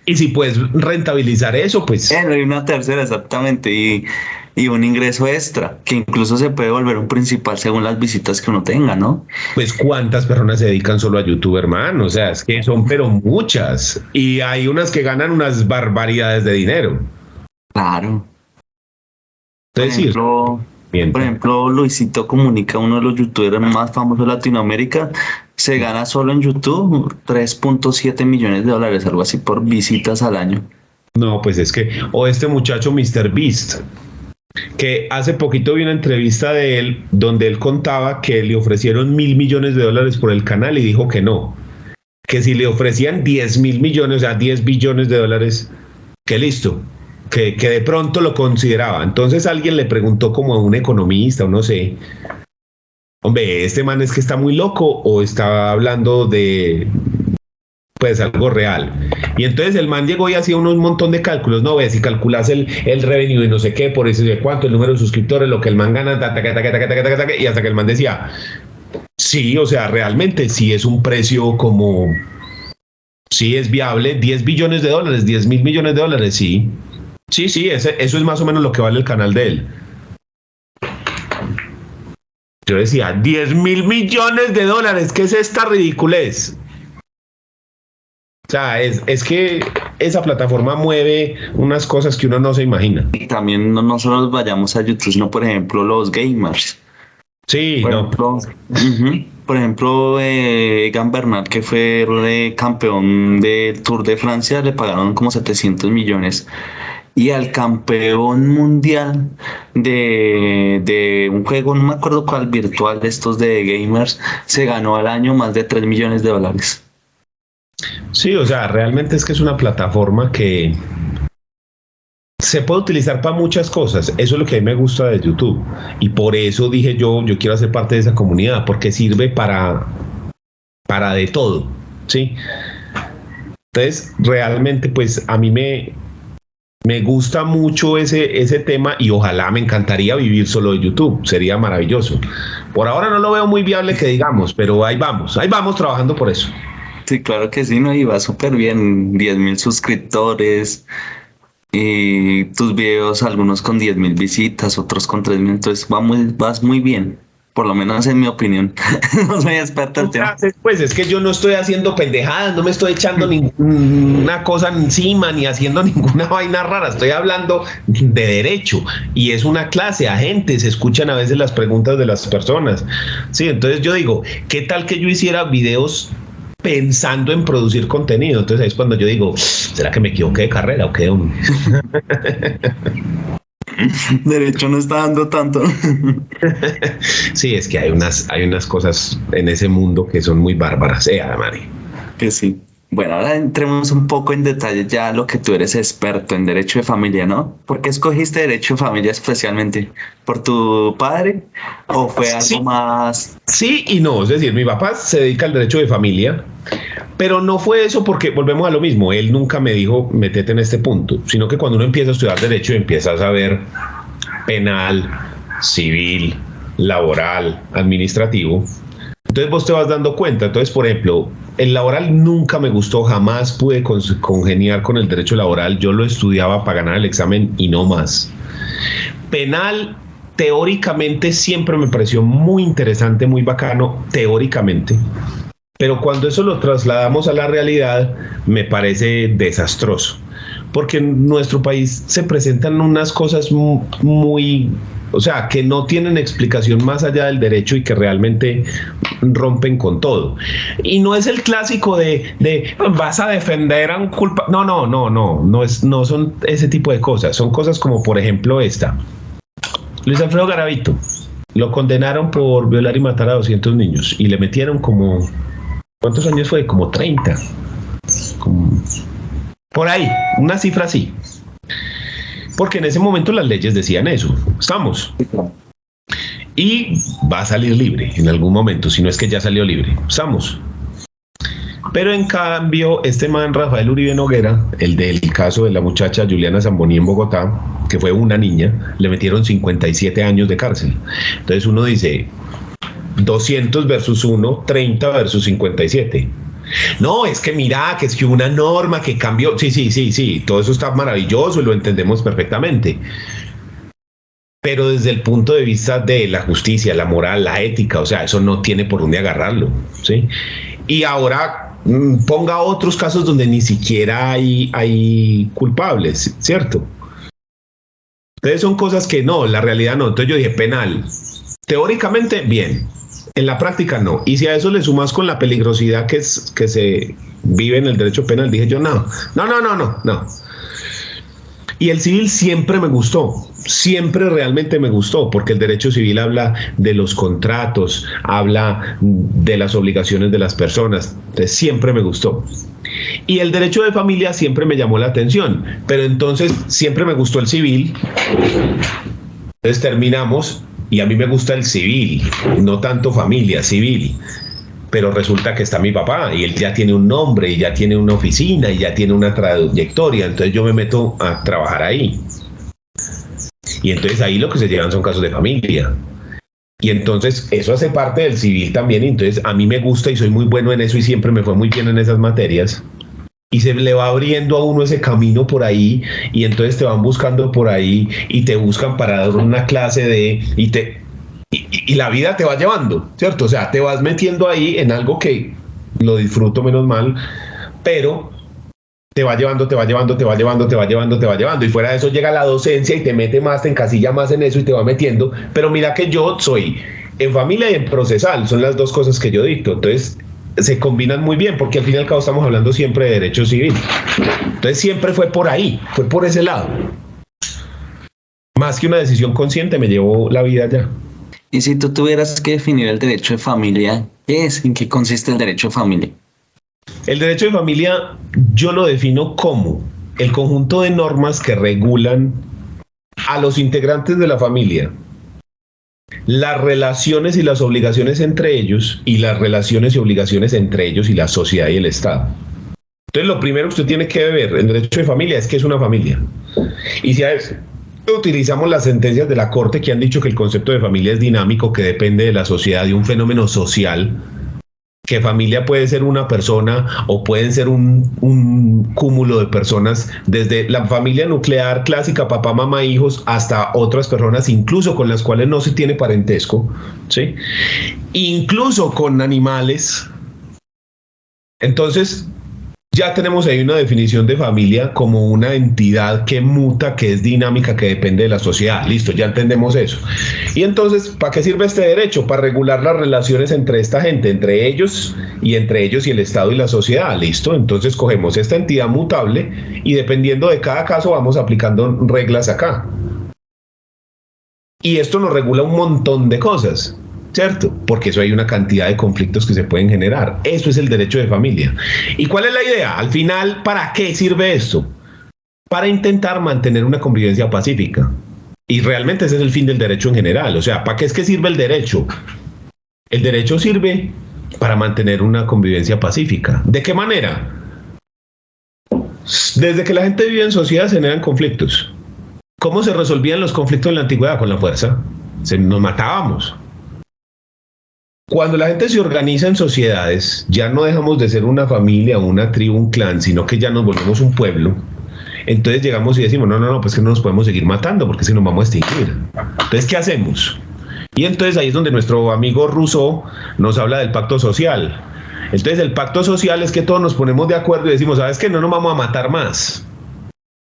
Y si puedes rentabilizar eso, pues... Hay una tercera, exactamente, y un ingreso extra, que incluso se puede volver un principal según las visitas que uno tenga, ¿no? Pues cuántas personas se dedican solo a YouTube, hermano, o sea, es que son pero muchas, y hay unas que ganan unas barbaridades de dinero. Claro. Entonces, por ejemplo, Luisito Comunica, uno de los youtubers más famosos de Latinoamérica, se gana solo en YouTube 3.7 millones de dólares, algo así, por visitas al año. No, pues es que, o este muchacho MrBeast, que hace poquito vi una entrevista de él donde él contaba que le ofrecieron $1.000 millones por el canal y dijo que no, que si le ofrecían 10.000 millones, o sea, 10 billones de dólares, que listo, que de pronto lo consideraba. Entonces alguien le preguntó como a un economista o no sé, hombre, este man es que está muy loco o está hablando de pues algo real. Y entonces el man llegó y hacía un montón de cálculos, no ves, si calculas el revenue y no sé qué, por eso de cuánto, el número de suscriptores, lo que el man gana, y hasta que el man decía, sí, o sea, realmente sí es un precio como, sí es viable, 10 billones de dólares, 10 mil millones de dólares, sí. Sí, eso es más o menos lo que vale el canal de él. Yo decía, 10 mil millones de dólares, ¿qué es esta ridiculez? O sea, es que esa plataforma mueve unas cosas que uno no se imagina. Y también no solo vayamos a YouTube, sino por ejemplo los gamers. Sí, Por no. ejemplo, por ejemplo, Egan Bernal, que fue campeón del Tour de Francia, le pagaron como 700 millones. Y al campeón mundial de un juego, no me acuerdo cuál, virtual de estos de gamers, se ganó al año más de 3 millones de dólares. Sí, o sea, realmente es que es una plataforma que se puede utilizar para muchas cosas. Eso es lo que a mí me gusta de YouTube. Y por eso dije yo quiero hacer parte de esa comunidad, porque sirve para de todo, ¿sí? Entonces, realmente, pues a mí me gusta mucho ese tema y ojalá me encantaría vivir solo de YouTube. Sería maravilloso. Por ahora no lo veo muy viable que digamos, pero ahí vamos trabajando por eso. Sí, claro que sí, ¿no? Y va súper bien, 10.000 suscriptores y tus videos, algunos con 10.000 visitas, otros con 3.000, entonces vas muy bien, por lo menos en mi opinión. No soy experto en el tema. Pues es que yo no estoy haciendo pendejadas, no me estoy echando ninguna cosa encima ni haciendo ninguna vaina rara, estoy hablando de derecho y es una clase, agentes, escuchan a veces las preguntas de las personas. Sí, entonces yo digo, ¿qué tal que yo hiciera videos pensando en producir contenido? Entonces ahí es cuando yo digo, ¿será que me equivoqué de carrera o qué? Derecho no está dando tanto. Sí, es que hay unas cosas en ese mundo que son muy bárbaras, Mari. Que sí. Bueno, ahora entremos un poco en detalle ya lo que tú eres experto en derecho de familia, ¿no? ¿Por qué escogiste derecho de familia especialmente? ¿Por tu padre o fue algo más? Sí y no, es decir, mi papá se dedica al derecho de familia, pero no fue eso porque volvemos a lo mismo, él nunca me dijo métete en este punto, sino que cuando uno empieza a estudiar derecho empiezas a ver penal, civil, laboral, administrativo. Entonces vos te vas dando cuenta. Entonces, por ejemplo, el laboral nunca me gustó, jamás pude congeniar con el derecho laboral. Yo lo estudiaba para ganar el examen y no más. Penal, teóricamente, siempre me pareció muy interesante, muy bacano, teóricamente. Pero cuando eso lo trasladamos a la realidad, me parece desastroso. Porque en nuestro país se presentan unas cosas muy, o sea, que no tienen explicación más allá del derecho y que realmente rompen con todo. Y no es el clásico de vas a defender a un culpable. No son ese tipo de cosas. Son cosas como, por ejemplo, esta. Luis Alfredo Garavito. Lo condenaron por violar y matar a 200 niños y le metieron como, ¿cuántos años fue? Como 30. Por ahí, una cifra así. Porque en ese momento las leyes decían eso. Estamos. Y va a salir libre en algún momento, si no es que ya salió libre. Estamos. Pero en cambio, este man Rafael Uribe Noguera, el del caso de la muchacha Juliana Zamboní en Bogotá, que fue una niña, le metieron 57 años de cárcel. Entonces uno dice 200 versus 1, 30 versus 57. No, es que mira, que es que hubo una norma que cambió. Sí, todo eso está maravilloso y lo entendemos perfectamente. Pero desde el punto de vista de la justicia, la moral, la ética, o sea, eso no tiene por dónde agarrarlo, ¿sí? Y ahora ponga otros casos donde ni siquiera hay culpables, ¿cierto? Entonces son cosas que no, la realidad no. Entonces yo dije penal. Teóricamente, bien. En la práctica no. Y si a eso le sumas con la peligrosidad que se vive en el derecho penal, dije yo no. Y el civil siempre me gustó, siempre realmente me gustó, porque el derecho civil habla de los contratos, habla de las obligaciones de las personas, entonces siempre me gustó. Y el derecho de familia siempre me llamó la atención, pero entonces siempre me gustó el civil. Entonces terminamos y a mí me gusta el civil, no tanto familia, civil. Pero resulta que está mi papá y él ya tiene un nombre y ya tiene una oficina y ya tiene una trayectoria, entonces yo me meto a trabajar ahí. Y entonces ahí lo que se llevan son casos de familia. Y entonces eso hace parte del civil también, y entonces a mí me gusta y soy muy bueno en eso y siempre me fue muy bien en esas materias. Y se le va abriendo a uno ese camino por ahí, y entonces te van buscando por ahí y te buscan para dar una clase de... Y la vida te va llevando, ¿cierto? O sea, te vas metiendo ahí en algo que lo disfruto menos mal, pero te va llevando, te va llevando, te va llevando, te va llevando, te va llevando. Y fuera de eso llega la docencia y te mete más, te encasilla más en eso y te va metiendo. Pero mira que yo soy en familia y en procesal, son las dos cosas que yo dicto. Entonces se combinan muy bien, porque al fin y al cabo estamos hablando siempre de derecho civil. Entonces siempre fue por ahí, fue por ese lado. Más que una decisión consciente, me llevó la vida allá. Y si tú tuvieras que definir el derecho de familia, ¿qué es? ¿En qué consiste el derecho de familia? El derecho de familia yo lo defino como el conjunto de normas que regulan a los integrantes de la familia, las relaciones y las obligaciones entre ellos y las relaciones y obligaciones entre ellos y la sociedad y el Estado. Entonces lo primero que usted tiene que ver en derecho de familia es que es una familia. Y si a eso utilizamos las sentencias de la Corte que han dicho que el concepto de familia es dinámico, que depende de la sociedad, de un fenómeno social, que familia puede ser una persona o pueden ser un cúmulo de personas, desde la familia nuclear clásica, papá, mamá, hijos, hasta otras personas, incluso con las cuales no se tiene parentesco, ¿sí? Incluso con animales. Entonces, ya tenemos ahí una definición de familia como una entidad que muta, que es dinámica, que depende de la sociedad. Listo, ya entendemos eso. Y entonces, ¿para qué sirve este derecho? Para regular las relaciones entre esta gente, entre ellos y el Estado y la sociedad. Listo, entonces cogemos esta entidad mutable y dependiendo de cada caso vamos aplicando reglas acá. Y esto nos regula un montón de cosas, ¿cierto? Porque eso hay una cantidad de conflictos que se pueden generar. Eso es el derecho de familia. ¿Y cuál es la idea? Al final, ¿para qué sirve esto? Para intentar mantener una convivencia pacífica. Y realmente ese es el fin del derecho en general. O sea, ¿para qué es que sirve el derecho? El derecho sirve para mantener una convivencia pacífica. ¿De qué manera? Desde que la gente vive en sociedad se generan conflictos. ¿Cómo se resolvían los conflictos en la antigüedad? Con la fuerza. Nos matábamos. Cuando la gente se organiza en sociedades, ya no dejamos de ser una familia, una tribu, un clan, sino que ya nos volvemos un pueblo. Entonces llegamos y decimos, no, pues que no nos podemos seguir matando porque si nos vamos a extinguir. Entonces, ¿qué hacemos? Y entonces ahí es donde nuestro amigo Rousseau nos habla del pacto social. Entonces el pacto social es que todos nos ponemos de acuerdo y decimos, ¿sabes qué? No nos vamos a matar más,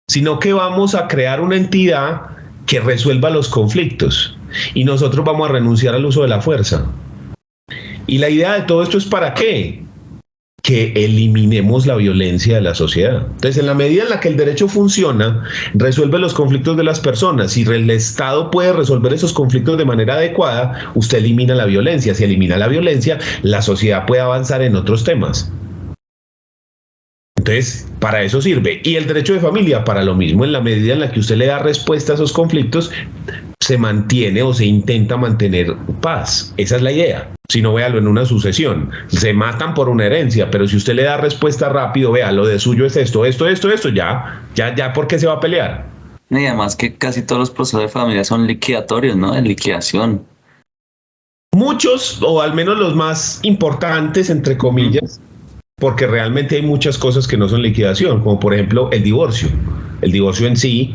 sino que vamos a crear una entidad que resuelva los conflictos y nosotros vamos a renunciar al uso de la fuerza. Y la idea de todo esto es ¿para qué? Que eliminemos la violencia de la sociedad. Entonces, en la medida en la que el derecho funciona, resuelve los conflictos de las personas. Si el Estado puede resolver esos conflictos de manera adecuada, usted elimina la violencia. Si elimina la violencia, la sociedad puede avanzar en otros temas. Entonces, para eso sirve. Y el derecho de familia, para lo mismo, en la medida en la que usted le da respuesta a esos conflictos, se mantiene o se intenta mantener paz. Esa es la idea. Si no, véalo en una sucesión. Se matan por una herencia, pero si usted le da respuesta rápido, vea, lo de suyo es esto, ya, ¿por qué se va a pelear? Y además que casi todos los procesos de familia son liquidatorios, ¿no? De liquidación. Muchos, o al menos los más importantes, entre comillas, porque realmente hay muchas cosas que no son liquidación, como por ejemplo el divorcio. El divorcio en sí,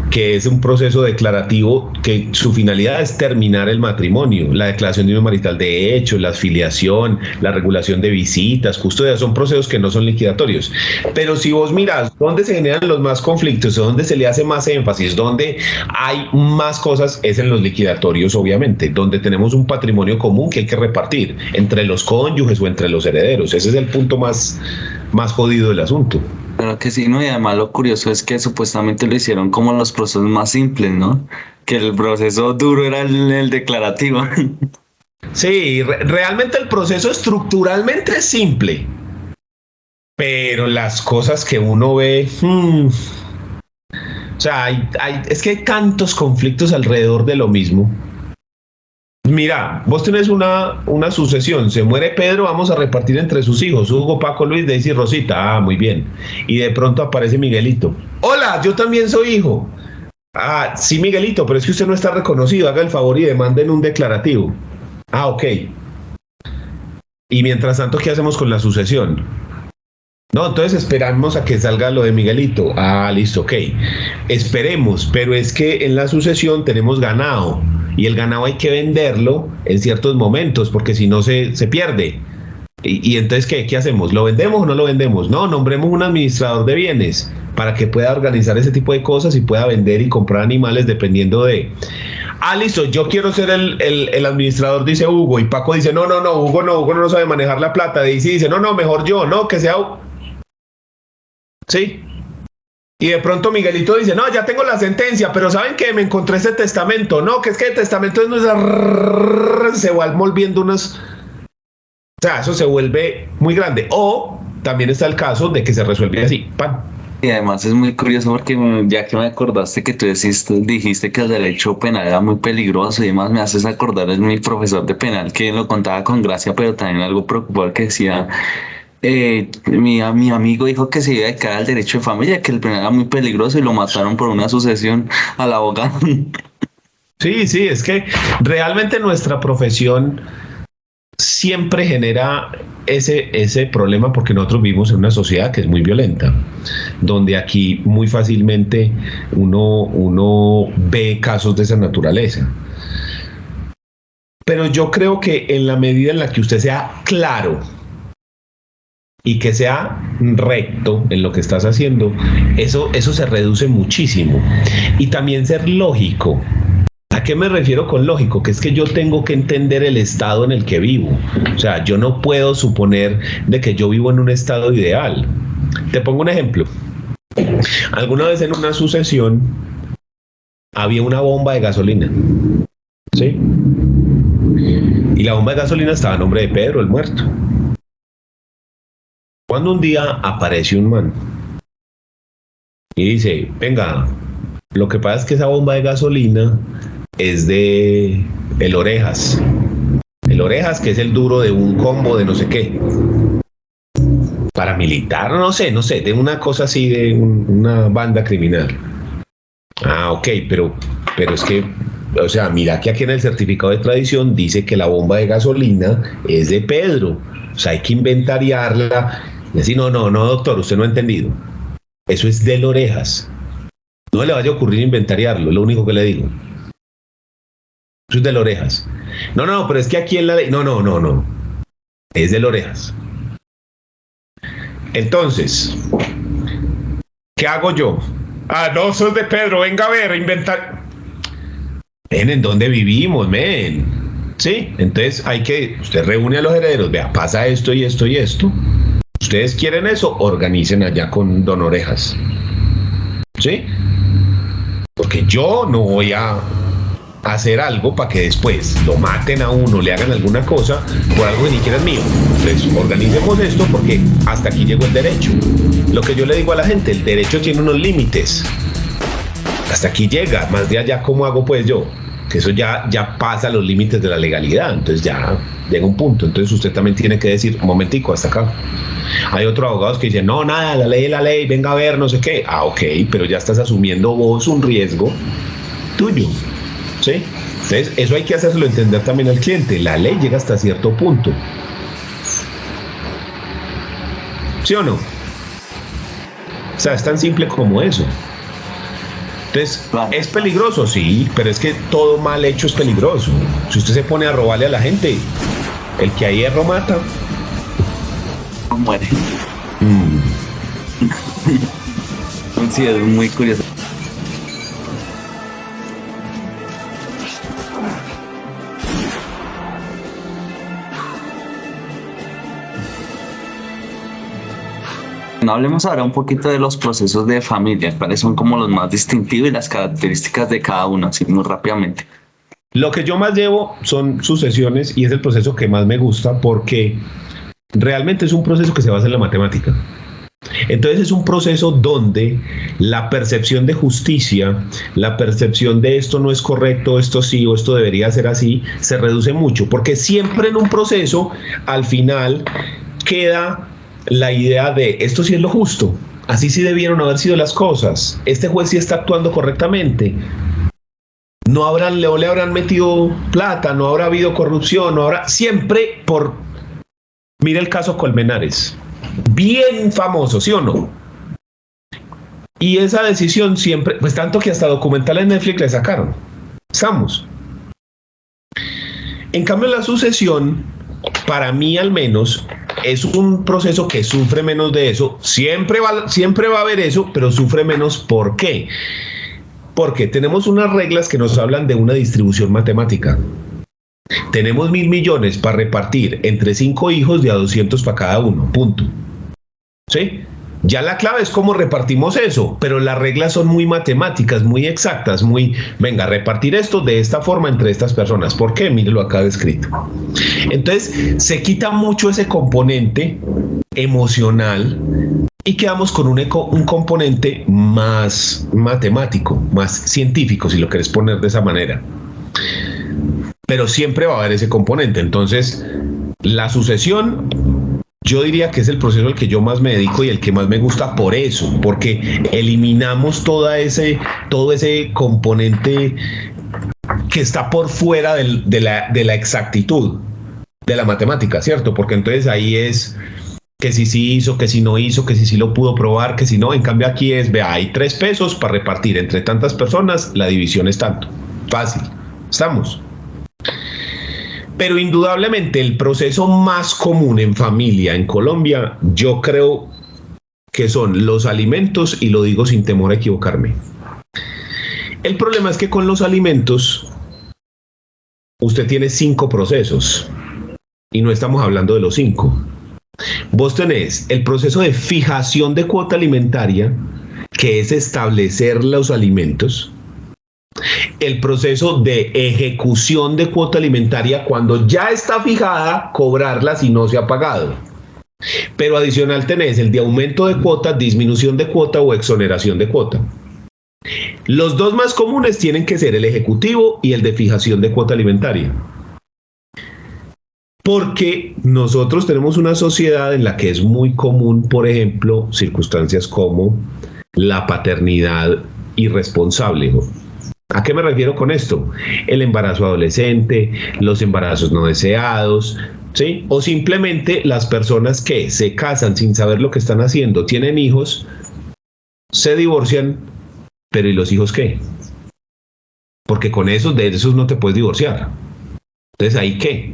que es un proceso declarativo que su finalidad es terminar el matrimonio, la declaración de unión marital de hecho, la filiación, la regulación de visitas, custodia, son procesos que no son liquidatorios. Pero si vos mirás dónde se generan los más conflictos, dónde se le hace más énfasis, dónde hay más cosas, es en los liquidatorios, obviamente, donde tenemos un patrimonio común que hay que repartir entre los cónyuges o entre los herederos. Ese es el punto más jodido del asunto. Claro que sí, ¿no? Y además lo curioso es que supuestamente lo hicieron como los procesos más simples, ¿no? Que el proceso duro era el declarativo. Sí, realmente el proceso estructuralmente es simple, pero las cosas que uno ve, o sea, es que hay tantos conflictos alrededor de lo mismo. Mira, vos tenés una sucesión, se muere Pedro, vamos a repartir entre sus hijos, Hugo, Paco, Luis, Daisy y Rosita. Ah, muy bien. Y de pronto aparece Miguelito. Hola, yo también soy hijo. Ah, sí, Miguelito, pero es que usted no está reconocido, haga el favor y demanden un declarativo. Ah, ok. Y mientras tanto, ¿qué hacemos con la sucesión? No, entonces esperamos a que salga lo de Miguelito. Ah, listo, ok. Esperemos, pero es que en la sucesión tenemos ganado y el ganado hay que venderlo en ciertos momentos porque si no se pierde. Y entonces, ¿qué hacemos? ¿Lo vendemos o no lo vendemos? No, nombremos un administrador de bienes para que pueda organizar ese tipo de cosas y pueda vender y comprar animales dependiendo de... Ah, listo, yo quiero ser el administrador, dice Hugo, y Paco dice, no, Hugo no sabe manejar la plata. Y dice, no, mejor yo, no, que sea... Sí. Y de pronto Miguelito dice, no, ya tengo la sentencia, pero ¿saben qué? Me encontré ese testamento. No, que es que el testamento no es... Se van volviendo unos... O sea, eso se vuelve muy grande. O también está el caso de que se resuelve así. ¡Pam! Y además es muy curioso porque ya que me acordaste que tú dijiste que el derecho penal era muy peligroso y demás, me haces acordar es mi profesor de penal que lo contaba con gracia, pero también algo preocupante que decía, mi amigo dijo que se iba a dedicar al derecho de familia, que el penal era muy peligroso y lo mataron por una sucesión al abogado. Sí, es que realmente nuestra profesión siempre genera ese problema porque nosotros vivimos en una sociedad que es muy violenta, donde aquí muy fácilmente uno ve casos de esa naturaleza. Pero yo creo que en la medida en la que usted sea claro y que sea recto en lo que estás haciendo, eso se reduce muchísimo. Y también ser lógico. ¿A qué me refiero con lógico? Que es que yo tengo que entender el estado en el que vivo. O sea, yo no puedo suponer de que yo vivo en un estado ideal. Te pongo un ejemplo. Alguna vez en una sucesión había una bomba de gasolina. ¿Sí? Y la bomba de gasolina estaba a nombre de Pedro, el muerto. Cuando un día aparece un man y dice, venga, lo que pasa es que esa bomba de gasolina es de el Orejas. El Orejas, que es el duro de un combo de no sé qué. Paramilitar, no sé, de una cosa así, de una banda criminal. Ah, ok, pero es que, o sea, mira que aquí en el certificado de tradición dice que la bomba de gasolina es de Pedro. O sea, hay que inventariarla. Y así, no, doctor, usted no ha entendido. Eso es del Orejas. No le vaya a ocurrir inventariarlo, lo único que le digo. Eso es del Orejas. No, pero es que aquí en la ley... No. Es del Orejas. Entonces, ¿qué hago yo? Ah, no, eso es de Pedro, venga a ver, inventar... Ven, ¿en dónde vivimos, men? Sí, entonces usted reúne a los herederos, vea, pasa esto y esto y esto. Ustedes quieren eso, organicen allá con don Orejas. ¿Sí? Porque yo no voy a hacer algo para que después lo maten a uno, le hagan alguna cosa por algo que ni siquiera es mío. Entonces, organicemos esto porque hasta aquí llegó el derecho. Lo que yo le digo a la gente, el derecho tiene unos límites. Hasta aquí llega, más de allá, ¿cómo hago pues yo? Que eso ya pasa los límites de la legalidad, entonces ya llega un punto. Entonces usted también tiene que decir, un momentico, hasta acá. Hay otros abogados que dicen, no, nada, la ley, venga a ver, no sé qué. Ah, ok, pero ya estás asumiendo vos un riesgo tuyo. ¿Sí? Entonces, eso hay que hacerlo entender también al cliente. La ley llega hasta cierto punto. ¿Sí o no? O sea, es tan simple como eso. Entonces, ¿es peligroso? Sí, pero es que todo mal hecho es peligroso. Si usted se pone a robarle a la gente, el que a hierro mata, muere. Sí, es muy curioso. Hablemos ahora un poquito de los procesos de familia, cuáles son como los más distintivos y las características de cada uno, así muy rápidamente. Lo que yo más llevo son sucesiones y es el proceso que más me gusta porque realmente es un proceso que se basa en la matemática. Entonces es un proceso donde la percepción de justicia, la percepción de esto no es correcto, esto sí o esto debería ser así, se reduce mucho, porque siempre en un proceso al final queda la idea de esto sí es lo justo, así sí debieron haber sido las cosas, este juez sí está actuando correctamente. No le habrán metido plata, no habrá habido corrupción, no habrá... Siempre por... Mira el caso Colmenares. Bien famoso, ¿sí o no? Y esa decisión siempre... Pues tanto que hasta documental en Netflix le sacaron. Estamos. En cambio, la sucesión, para mí al menos, es un proceso que sufre menos de eso. Siempre va a haber eso, pero sufre menos. ¿Por qué? Porque tenemos unas reglas que nos hablan de una distribución matemática. Tenemos 1.000 millones para repartir entre 5 hijos de a 200 para cada uno, punto. ¿Sí? Ya la clave es cómo repartimos eso, pero las reglas son muy matemáticas, muy exactas, venga, repartir esto de esta forma entre estas personas. ¿Por qué? Mírelo acá descrito. Entonces, se quita mucho ese componente emocional y quedamos con un componente más matemático, más científico, si lo querés poner de esa manera. Pero siempre va a haber ese componente. Entonces, la sucesión, yo diría que es el proceso al que yo más me dedico y el que más me gusta por eso, porque eliminamos todo ese componente que está por fuera de la exactitud de la matemática, ¿cierto? Porque entonces ahí es que si sí hizo, que si no hizo, que si sí lo pudo probar, que si no. En cambio aquí es, vea, hay 3 pesos para repartir entre tantas personas, la división es tanto. Fácil. Estamos. Pero indudablemente el proceso más común en familia en Colombia, yo creo que son los alimentos, y lo digo sin temor a equivocarme. El problema es que con los alimentos usted tiene 5 procesos y no estamos hablando de los 5. Vos tenés el proceso de fijación de cuota alimentaria, que es establecer los alimentos. El proceso de ejecución de cuota alimentaria, cuando ya está fijada, cobrarla si no se ha pagado. Pero adicional tenés el de aumento de cuota, disminución de cuota o exoneración de cuota. Los 2 más comunes tienen que ser el ejecutivo y el de fijación de cuota alimentaria. Porque nosotros tenemos una sociedad en la que es muy común, por ejemplo, circunstancias como la paternidad irresponsable. ¿A qué me refiero con esto? El embarazo adolescente, los embarazos no deseados, ¿sí? O simplemente las personas que se casan sin saber lo que están haciendo, tienen hijos, se divorcian, pero ¿y los hijos qué? Porque con esos, de esos no te puedes divorciar. Entonces, ¿ahí qué?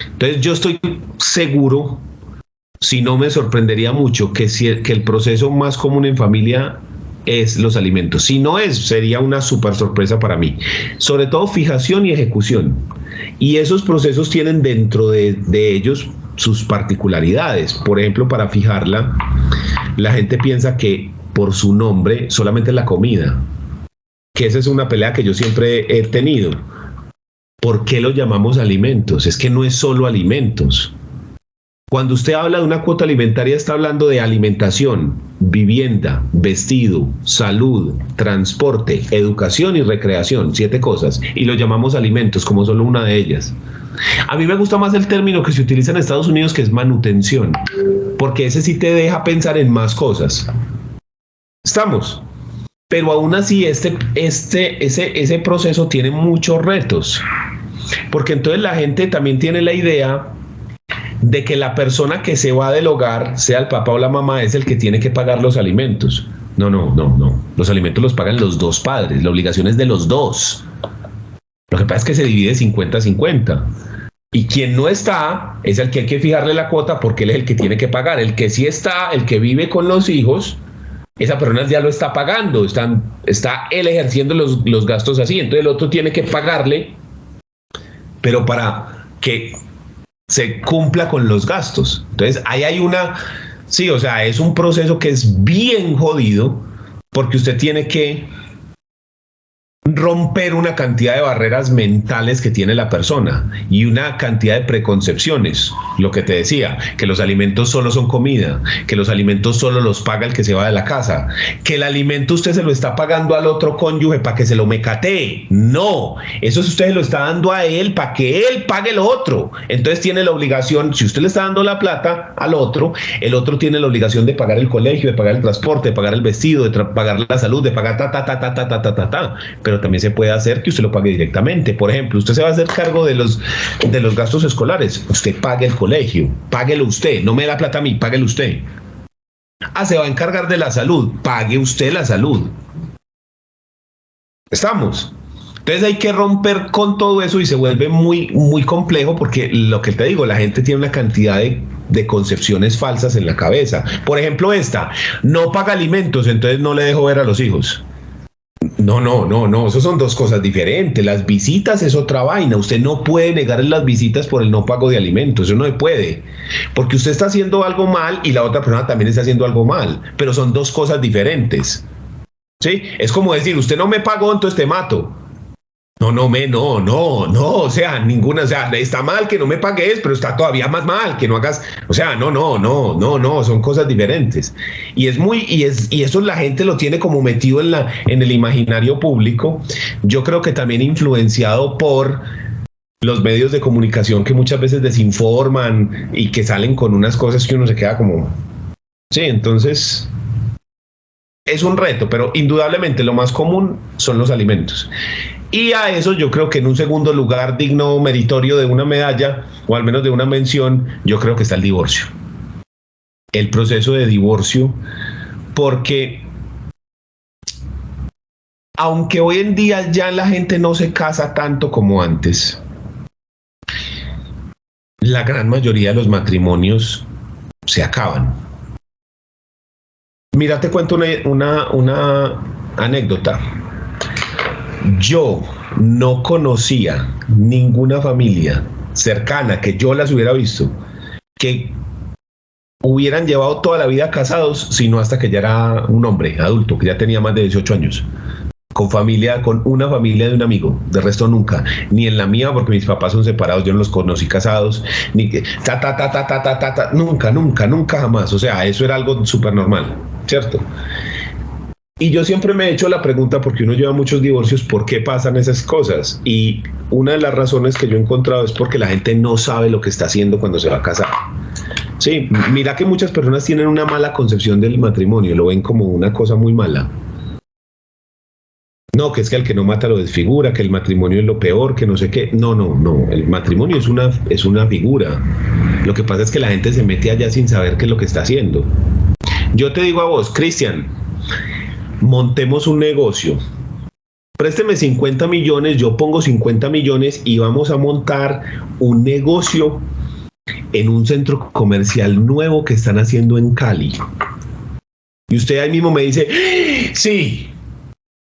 Entonces yo estoy seguro, si no me sorprendería mucho, que el proceso más común en familia es los alimentos. Si no es, sería una súper sorpresa para mí. Sobre todo fijación y ejecución. Y esos procesos tienen dentro de ellos sus particularidades. Por ejemplo, para fijarla, la gente piensa que por su nombre solamente es la comida. Que esa es una pelea que yo siempre he tenido. ¿Por qué lo llamamos alimentos? Es que no es solo alimentos. Cuando usted habla de una cuota alimentaria, está hablando de alimentación, vivienda, vestido, salud, transporte, educación y recreación, 7 cosas. Y lo llamamos alimentos como solo una de ellas. A mí me gusta más el término que se utiliza en Estados Unidos, que es manutención, porque ese sí te deja pensar en más cosas. Estamos. Pero aún así ese proceso tiene muchos retos, porque entonces la gente también tiene la idea de que la persona que se va del hogar, sea el papá o la mamá, es el que tiene que pagar los alimentos. No. Los alimentos los pagan los 2 padres, la obligación es de los 2. Lo que pasa es que se divide 50-50. Y quien no está es el que hay que fijarle la cuota, porque él es el que tiene que pagar. El que sí está, el que vive con los hijos, esa persona ya lo está pagando, está él ejerciendo los gastos así, entonces el otro tiene que pagarle, pero para que se cumpla con los gastos. Entonces ahí hay sí, o sea, es un proceso que es bien jodido, porque usted tiene que romper una cantidad de barreras mentales que tiene la persona y una cantidad de preconcepciones. Lo que te decía, que los alimentos solo son comida, que los alimentos solo los paga el que se va de la casa, que el alimento usted se lo está pagando al otro cónyuge para que se lo mecatee. No, eso es usted se lo está dando a él para que él pague lo otro. Entonces tiene la obligación, si usted le está dando la plata al otro, el otro tiene la obligación de pagar el colegio, de pagar el transporte, de pagar el vestido, de pagar la salud, de pagar pero también se puede hacer que usted lo pague directamente. Por ejemplo, usted se va a hacer cargo de los gastos escolares, usted pague el colegio, páguelo usted, no me da plata a mí, páguelo usted. Se va a encargar de la salud, pague usted la salud. ¿Estamos? Entonces hay que romper con todo eso y se vuelve muy, muy complejo porque lo que te digo, la gente tiene una cantidad de concepciones falsas en la cabeza. Por ejemplo, no paga alimentos, entonces no le dejo ver a los hijos. No, eso son dos cosas diferentes. Las visitas es otra vaina. Usted no puede negar las visitas por el no pago de alimentos. Eso no se puede. Porque usted está haciendo algo mal y la otra persona también está haciendo algo mal. Pero son dos cosas diferentes. ¿Sí? Es como decir, usted no me pagó, entonces te mato. No, o sea, ninguna, o sea, está mal que no me pagues, pero está todavía más mal que no hagas, o sea, no, son cosas diferentes. Y eso la gente lo tiene como metido en el imaginario público. Yo creo que también influenciado por los medios de comunicación que muchas veces desinforman y que salen con unas cosas que uno se queda como, sí, entonces es un reto, pero indudablemente lo más común son los alimentos. Y a eso yo creo que en un segundo lugar digno, meritorio de una medalla, o al menos de una mención, yo creo que está el divorcio. El proceso de divorcio, porque aunque hoy en día ya la gente no se casa tanto como antes, la gran mayoría de los matrimonios se acaban. Mira, te cuento una anécdota. Yo no conocía ninguna familia cercana que yo las hubiera visto que hubieran llevado toda la vida casados, sino hasta que ya era un hombre adulto, que ya tenía más de 18 años, con una familia de un amigo. De resto nunca, ni en la mía, porque mis papás son separados, yo no los conocí casados, ni que nunca jamás. O sea, eso era algo súper normal, ¿cierto? Y yo siempre me he hecho la pregunta, porque uno lleva muchos divorcios, ¿por qué pasan esas cosas? Y una de las razones que yo he encontrado es porque la gente no sabe lo que está haciendo cuando se va a casar. Sí, mira que muchas personas tienen una mala concepción del matrimonio, lo ven como una cosa muy mala. No, que es que el que no mata lo desfigura, que el matrimonio es lo peor, que no sé qué. No, el matrimonio es una figura. Lo que pasa es que la gente se mete allá sin saber qué es lo que está haciendo. Yo te digo a vos, Cristian, montemos un negocio, présteme 50 millones, yo pongo 50 millones y vamos a montar un negocio en un centro comercial nuevo que están haciendo en Cali. Y usted ahí mismo me dice, sí,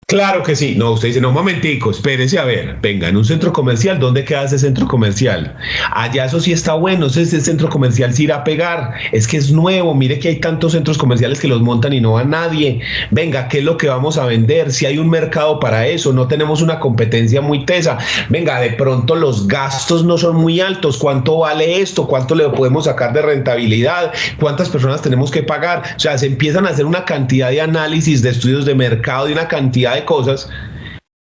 claro que sí. No, usted dice, no, un momentico, espérese a ver, venga, en un centro comercial, ¿dónde queda ese centro comercial? Allá eso sí está bueno, ese centro comercial sí irá a pegar, es que es nuevo, mire que hay tantos centros comerciales que los montan y no va nadie. Venga, ¿qué es lo que vamos a vender? Si hay un mercado para eso, no tenemos una competencia muy tesa. Venga, de pronto los gastos no son muy altos, ¿cuánto vale esto? ¿Cuánto le podemos sacar de rentabilidad? ¿Cuántas personas tenemos que pagar? O sea, se empiezan a hacer una cantidad de análisis, de estudios de mercado, de una cantidad de cosas,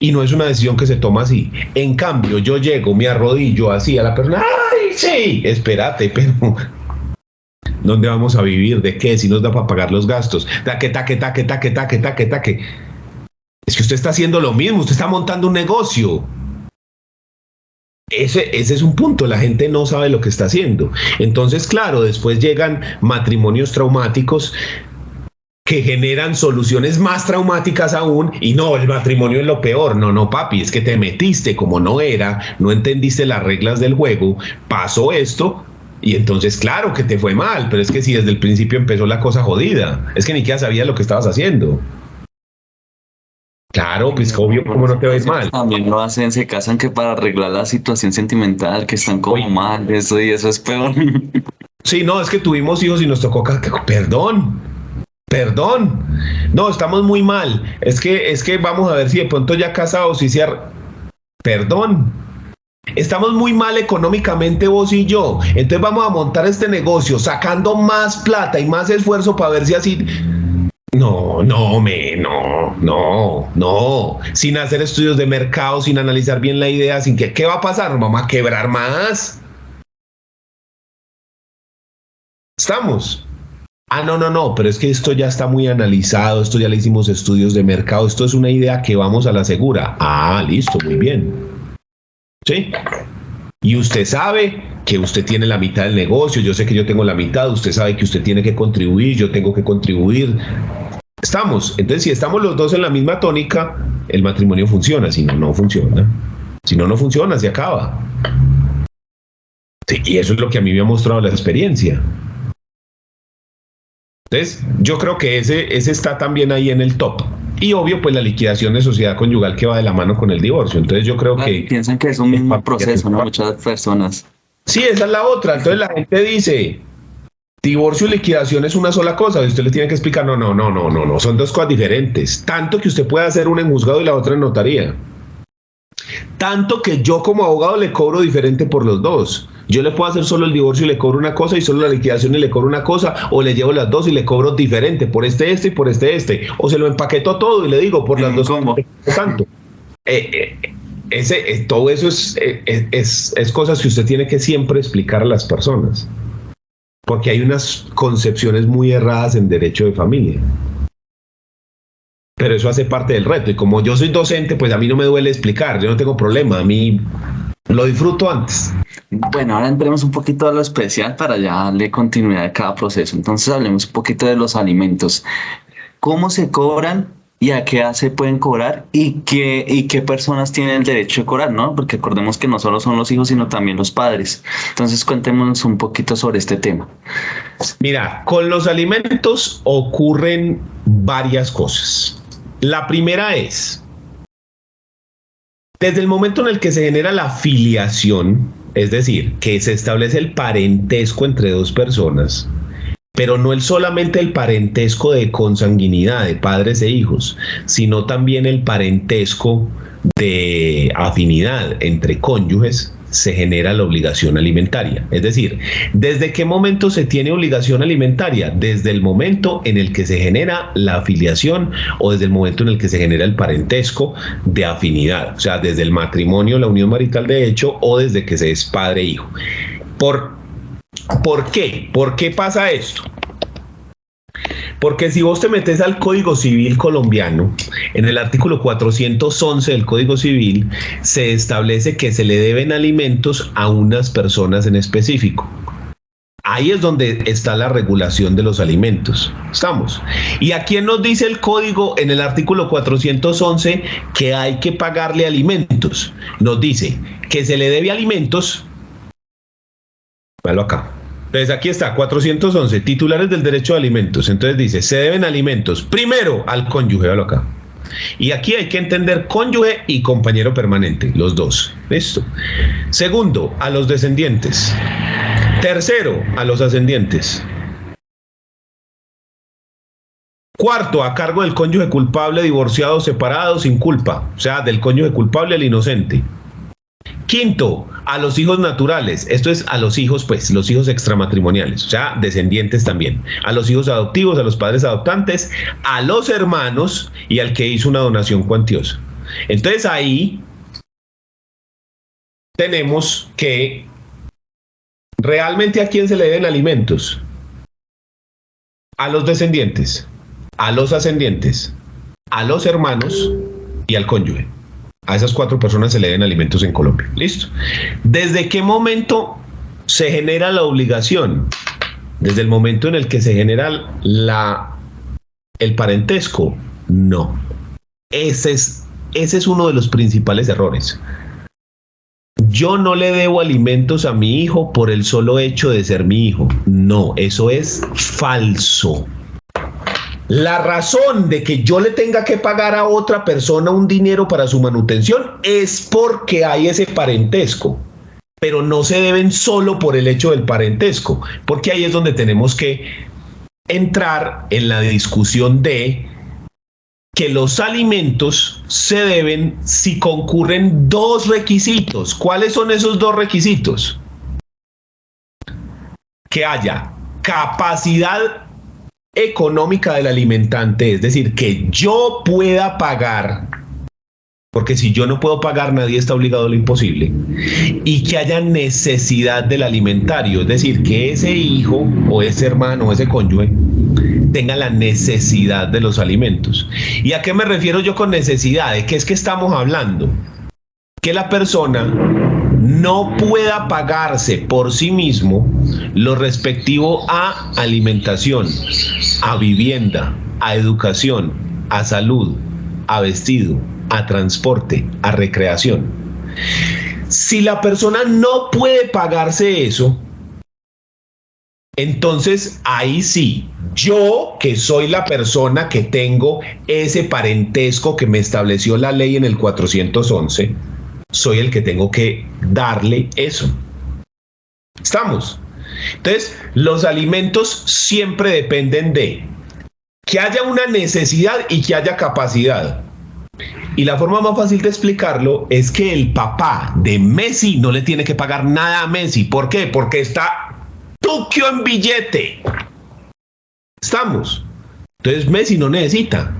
y no es una decisión que se toma así. En cambio, yo llego, me arrodillo así a la persona, ¡ay, sí! Espérate, pero ¿dónde vamos a vivir? ¿De qué? Si nos da para pagar los gastos. Taque. Es que usted está haciendo lo mismo, usted está montando un negocio. Ese es un punto, la gente no sabe lo que está haciendo. Entonces, claro, después llegan matrimonios traumáticos que generan soluciones más traumáticas aún, y no, el matrimonio es lo peor. No, papi, es que te metiste como no era, no entendiste las reglas del juego, pasó esto, y entonces claro que te fue mal, pero es que si desde el principio empezó la cosa jodida, es que ni siquiera sabías lo que estabas haciendo. Claro, pues obvio, ¿cómo no te ves mal? También lo hacen, se casan que para arreglar la situación sentimental, que están como mal, eso y eso es peor. Sí, no, es que tuvimos hijos y nos tocó, perdón. Perdón, no, estamos muy mal. Es que vamos a ver si de pronto ya casados y perdón, estamos muy mal económicamente vos y yo. Entonces vamos a montar este negocio sacando más plata y más esfuerzo para ver si así. No, sin hacer estudios de mercado, sin analizar bien la idea, sin que, ¿qué va a pasar? Vamos a quebrar más. ¿Estamos? No, pero es que esto ya está muy analizado, esto ya le hicimos estudios de mercado, esto es una idea que vamos a la segura. Listo, muy bien. ¿Sí? Y usted sabe que usted tiene la mitad del negocio, yo sé que yo tengo la mitad, usted sabe que usted tiene que contribuir, yo tengo que contribuir. Estamos. Entonces, si estamos los dos en la misma tónica, el matrimonio funciona, si no, no funciona. Si no, no funciona, se acaba. Sí, y eso es lo que a mí me ha mostrado la experiencia. Entonces, yo creo que ese está también ahí en el top. Y obvio, pues la liquidación de sociedad conyugal que va de la mano con el divorcio. Entonces, yo creo que... Piensan que es un mismo proceso, ¿no? Muchas personas. Sí, esa es la otra. Entonces, la gente dice, divorcio y liquidación es una sola cosa. Y usted le tiene que explicar, no. Son dos cosas diferentes. Tanto que usted puede hacer una en juzgado y la otra en notaría. Tanto que yo como abogado le cobro diferente por los dos. Yo le puedo hacer solo el divorcio y le cobro una cosa, y solo la liquidación y le cobro una cosa, o le llevo las dos y le cobro diferente por este y por este, o se lo empaqueto todo y le digo por las dos. Tanto. Todo eso es cosas que usted tiene que siempre explicar a las personas, porque hay unas concepciones muy erradas en derecho de familia. Pero eso hace parte del reto, y como yo soy docente, pues a mí no me duele explicar, yo no tengo problema, a mí lo disfruto antes. Bueno, ahora entremos un poquito a lo especial para ya darle continuidad a cada proceso. Entonces hablemos un poquito de los alimentos. ¿Cómo se cobran y a qué edad se pueden cobrar y qué personas tienen el derecho de cobrar, ¿no? Porque acordemos que no solo son los hijos, sino también los padres. Entonces cuéntenos un poquito sobre este tema. Mira, con los alimentos ocurren varias cosas. La primera es, desde el momento en el que se genera la filiación, es decir, que se establece el parentesco entre dos personas, pero no solamente el parentesco de consanguinidad de padres e hijos, sino también el parentesco de afinidad entre cónyuges, se genera la obligación alimentaria. Es decir, ¿desde qué momento se tiene obligación alimentaria? Desde el momento en el que se genera la afiliación o desde el momento en el que se genera el parentesco de afinidad, o sea, desde el matrimonio, la unión marital de hecho, o desde que se es padre e hijo. ¿Por qué? ¿Por qué pasa esto? Porque si vos te metes al Código Civil colombiano, en el artículo 411 del Código Civil, se establece que se le deben alimentos a unas personas en específico. Ahí es donde está la regulación de los alimentos. ¿Estamos? ¿Y a quién nos dice el Código en el artículo 411 que hay que pagarle alimentos? Nos dice que se le debe alimentos. Véalo acá. Entonces aquí está, 411, titulares del derecho a alimentos. Entonces dice, se deben alimentos primero al cónyuge, véalo acá. Y aquí hay que entender cónyuge y compañero permanente, los dos. ¿Listo? Segundo, a los descendientes. Tercero, a los ascendientes. Cuarto, a cargo del cónyuge culpable, divorciado, separado, sin culpa. O sea, del cónyuge culpable al inocente. Quinto, a los hijos naturales, esto es a los hijos, pues, los hijos extramatrimoniales, o sea, descendientes también, a los hijos adoptivos, a los padres adoptantes, a los hermanos y al que hizo una donación cuantiosa. Entonces ahí tenemos que realmente a quién se le deben alimentos. A los descendientes, a los ascendientes, a los hermanos y al cónyuge. A esas 4 personas se le den alimentos en Colombia. ¿Listo? ¿Desde qué momento se genera la obligación? ¿Desde el momento en el que se genera el parentesco? No. Ese es uno de los principales errores. Yo no le debo alimentos a mi hijo por el solo hecho de ser mi hijo. No, eso es falso. La razón de que yo le tenga que pagar a otra persona un dinero para su manutención es porque hay ese parentesco, pero no se deben solo por el hecho del parentesco, porque ahí es donde tenemos que entrar en la discusión de que los alimentos se deben si concurren dos requisitos. ¿Cuáles son esos dos requisitos? Que haya capacidad económica del alimentante, es decir, que yo pueda pagar, porque si yo no puedo pagar, nadie está obligado a lo imposible, y que haya necesidad del alimentario, es decir, que ese hijo o ese hermano o ese cónyuge tenga la necesidad de los alimentos. ¿Y a qué me refiero yo con necesidad? ¿De qué es que estamos hablando? Que la persona no pueda pagarse por sí mismo lo respectivo a alimentación, a vivienda, a educación, a salud, a vestido, a transporte, a recreación. Si la persona no puede pagarse eso, entonces ahí sí, yo que soy la persona que tengo ese parentesco que me estableció la ley en el 411, soy el que tengo que darle eso. ¿Estamos? Entonces, los alimentos siempre dependen de que haya una necesidad y que haya capacidad. Y la forma más fácil de explicarlo es que el papá de Messi no le tiene que pagar nada a Messi. ¿Por qué? Porque está tuquio en billete. ¿Estamos? Entonces Messi no necesita.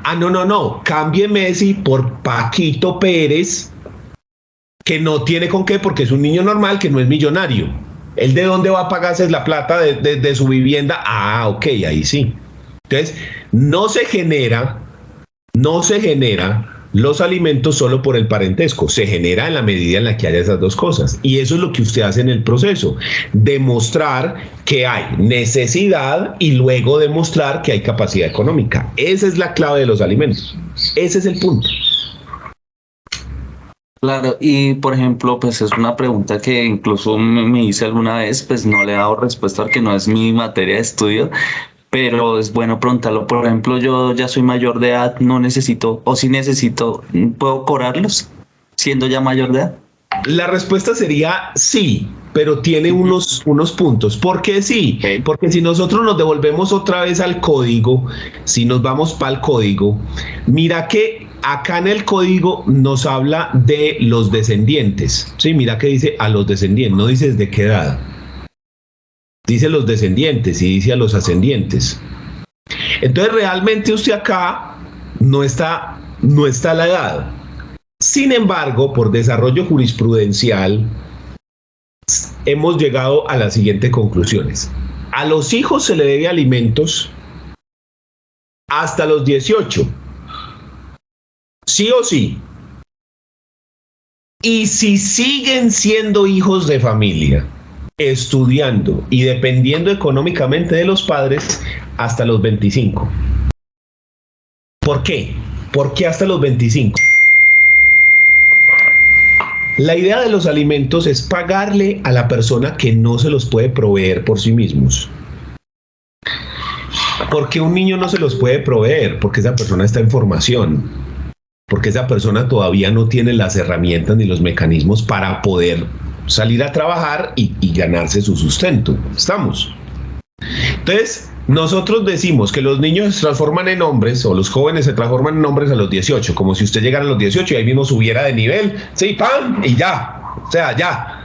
Ah, no. Cambie Messi por Paquito Pérez, que no tiene con qué porque es un niño normal que no es millonario. ¿Él de dónde va a pagarse la plata de su vivienda? Ah, ok, ahí sí. Entonces, no se genera los alimentos solo por el parentesco, se genera en la medida en la que haya esas dos cosas. Y eso es lo que usted hace en el proceso, demostrar que hay necesidad y luego demostrar que hay capacidad económica. Esa es la clave de los alimentos. Ese es el punto. Claro, y por ejemplo, pues es una pregunta que incluso me hice alguna vez, pues no le he dado respuesta porque no es mi materia de estudio, pero es bueno preguntarlo. Por ejemplo, yo ya soy mayor de edad, no necesito, o si necesito, ¿puedo cobrarlos siendo ya mayor de edad? La respuesta sería sí, pero tiene unos puntos. ¿Por qué sí? Okay. Porque si nosotros nos devolvemos otra vez al código, si nos vamos para el código, mira que acá en el código nos habla de los descendientes. Sí, mira que dice a los descendientes, no dice desde qué edad. Dice los descendientes y dice a los ascendientes. Entonces realmente usted acá no está la edad. Sin embargo, por desarrollo jurisprudencial, hemos llegado a las siguientes conclusiones. A los hijos se le debe alimentos hasta los 18. Sí o sí. Y si siguen siendo hijos de familia, estudiando y dependiendo económicamente de los padres, hasta los 25. ¿Por qué? ¿Por qué hasta los 25? La idea de los alimentos es pagarle a la persona que no se los puede proveer por sí mismos. Porque un niño no se los puede proveer, porque esa persona está en formación, porque esa persona todavía no tiene las herramientas ni los mecanismos para poder salir a trabajar y ganarse su sustento. ¿Estamos? Entonces, nosotros decimos que los niños se transforman en hombres, o los jóvenes se transforman en hombres a los 18, como si usted llegara a los 18 y ahí mismo subiera de nivel, sí, ¡pam! Y ya, o sea, ya.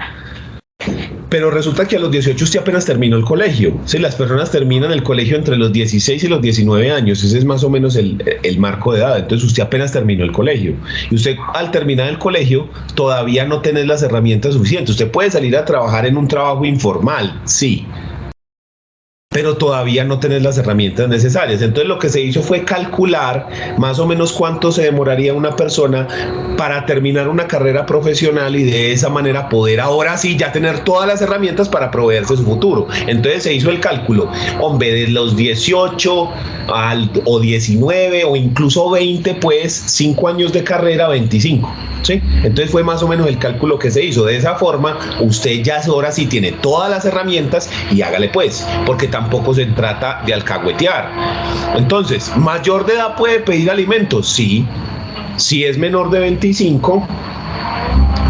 Pero resulta que a los 18 usted apenas terminó el colegio. Sí, las personas terminan el colegio entre los 16 y los 19 años. Ese es más o menos el marco de edad. Entonces usted apenas terminó el colegio. Y usted al terminar el colegio todavía no tiene las herramientas suficientes. Usted puede salir a trabajar en un trabajo informal, sí, pero todavía no tenés las herramientas necesarias. Entonces lo que se hizo fue calcular más o menos cuánto se demoraría una persona para terminar una carrera profesional y de esa manera poder ahora sí ya tener todas las herramientas para proveerse su futuro. Entonces se hizo el cálculo, hombre, de los 18 o 19 o incluso 20, pues 5 años de carrera, 25. ¿Sí? Entonces fue más o menos el cálculo que se hizo. De esa forma, usted ya ahora sí tiene todas las herramientas y hágale pues, porque tampoco se trata de alcahuetear. Entonces, ¿mayor de edad puede pedir alimentos? Sí. Si es menor de 25,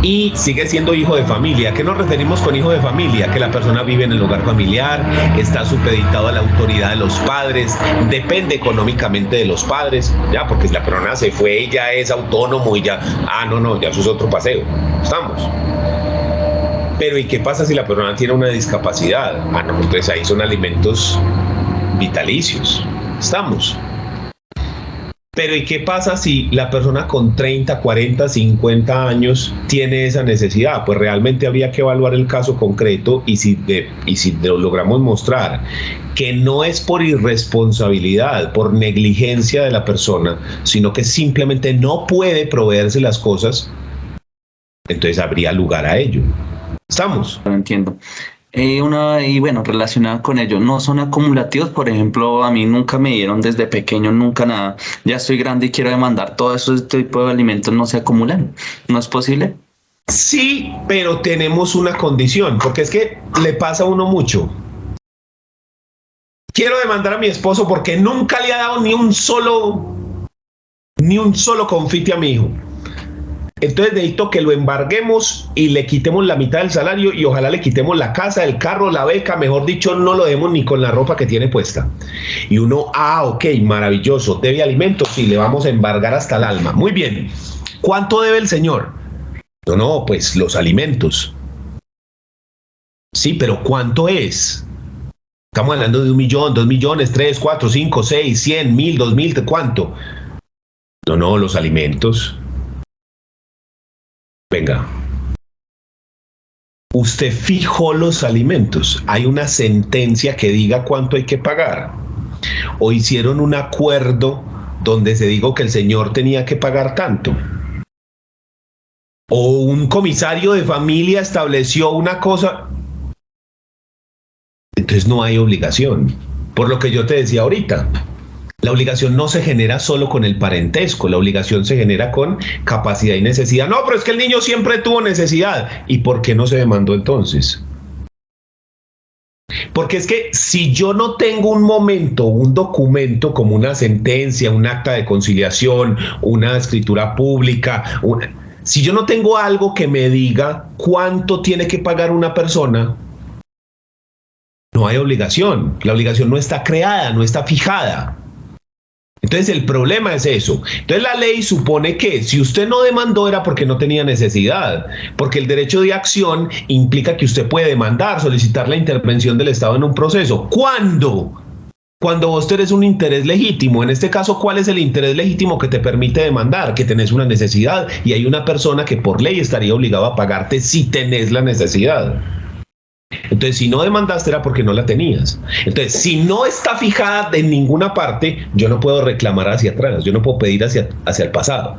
y sigue siendo hijo de familia. ¿A qué nos referimos con hijo de familia? Que la persona vive en el hogar familiar, está supeditado a la autoridad de los padres, depende económicamente de los padres, ya, porque si la persona se fue y ya es autónomo y ya, no, ya eso es otro paseo. Estamos. Pero ¿y qué pasa si la persona tiene una discapacidad? No, entonces ahí son alimentos vitalicios. Estamos. Pero ¿y qué pasa si la persona con 30, 40, 50 años tiene esa necesidad? Pues realmente habría que evaluar el caso concreto y si lo logramos mostrar que no es por irresponsabilidad, por negligencia de la persona, sino que simplemente no puede proveerse las cosas, entonces habría lugar a ello. ¿Estamos? Lo entiendo. Y bueno, relacionada con ello, no son acumulativos. Por ejemplo, a mí nunca me dieron desde pequeño, nunca nada. Ya estoy grande y quiero demandar. Todo ese tipo de alimentos no se acumulan. ¿No es posible? Sí, pero tenemos una condición, porque es que le pasa a uno mucho. Quiero demandar a mi esposo porque nunca le ha dado ni un solo confite a mi hijo. Entonces necesito que lo embarguemos y le quitemos la mitad del salario y ojalá le quitemos la casa, el carro, la beca, mejor dicho, no lo demos ni con la ropa que tiene puesta. Y uno, ok, maravilloso, debe alimentos y le vamos a embargar hasta el alma. Muy bien, ¿cuánto debe el señor? No, pues los alimentos. Sí, pero ¿cuánto es? Estamos hablando de 1 millón, 2 millones, 3, 4, 5, 6, 100, 1000, 2000, ¿cuánto? No, los alimentos. Venga, usted fijó los alimentos. ¿Hay una sentencia que diga cuánto hay que pagar? ¿O hicieron un acuerdo donde se dijo que el señor tenía que pagar tanto? ¿O un comisario de familia estableció una cosa? Entonces no hay obligación. Por lo que yo te decía ahorita. La obligación no se genera solo con el parentesco, la obligación se genera con capacidad y necesidad. No, pero es que el niño siempre tuvo necesidad. ¿Y por qué no se demandó entonces? Porque es que si yo no tengo un momento, un documento como una sentencia, un acta de conciliación, una escritura pública, si yo no tengo algo que me diga cuánto tiene que pagar una persona, no hay obligación. La obligación no está creada, no está fijada. Entonces el problema es eso. Entonces la ley supone que si usted no demandó era porque no tenía necesidad, porque el derecho de acción implica que usted puede demandar, solicitar la intervención del Estado en un proceso. ¿Cuándo? Cuando vos tenés un interés legítimo. En este caso, ¿cuál es el interés legítimo que te permite demandar? Que tenés una necesidad y hay una persona que por ley estaría obligada a pagarte si tenés la necesidad. Entonces, si no demandaste era porque no la tenías. Entonces, si no está fijada en ninguna parte, yo no puedo reclamar hacia atrás, yo no puedo pedir hacia el pasado.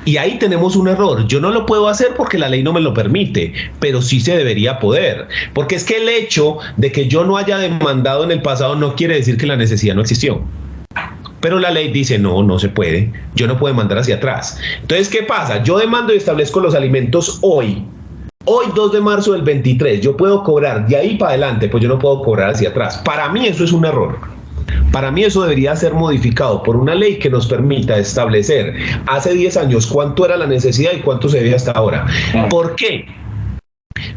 Y ahí tenemos un error. Yo no lo puedo hacer porque la ley no me lo permite, pero sí se debería poder. Porque es que el hecho de que yo no haya demandado en el pasado no quiere decir que la necesidad no existió. Pero la ley dice, no se puede. Yo no puedo demandar hacia atrás. Entonces, ¿qué pasa? Yo demando y establezco los alimentos hoy. Hoy 2 de marzo del 23, yo puedo cobrar de ahí para adelante, pues yo no puedo cobrar hacia atrás. Para mí eso es un error. Para mí eso debería ser modificado por una ley que nos permita establecer hace 10 años cuánto era la necesidad y cuánto se debe hasta ahora. ¿Por qué?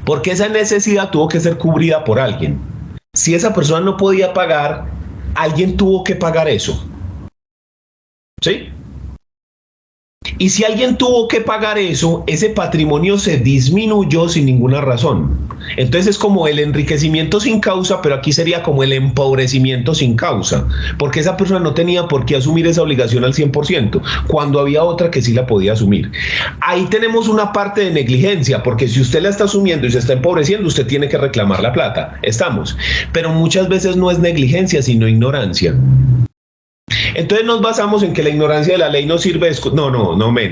Porque esa necesidad tuvo que ser cubrida por alguien. Si esa persona no podía pagar, alguien tuvo que pagar eso. ¿Sí? Y si alguien tuvo que pagar eso, ese patrimonio se disminuyó sin ninguna razón. Entonces es como el enriquecimiento sin causa, pero aquí sería como el empobrecimiento sin causa, porque esa persona no tenía por qué asumir esa obligación al 100%, cuando había otra que sí la podía asumir. Ahí tenemos una parte de negligencia, porque si usted la está asumiendo y se está empobreciendo, usted tiene que reclamar la plata. Estamos. Pero muchas veces no es negligencia, sino ignorancia. Entonces nos basamos en que la ignorancia de la ley no sirve. No,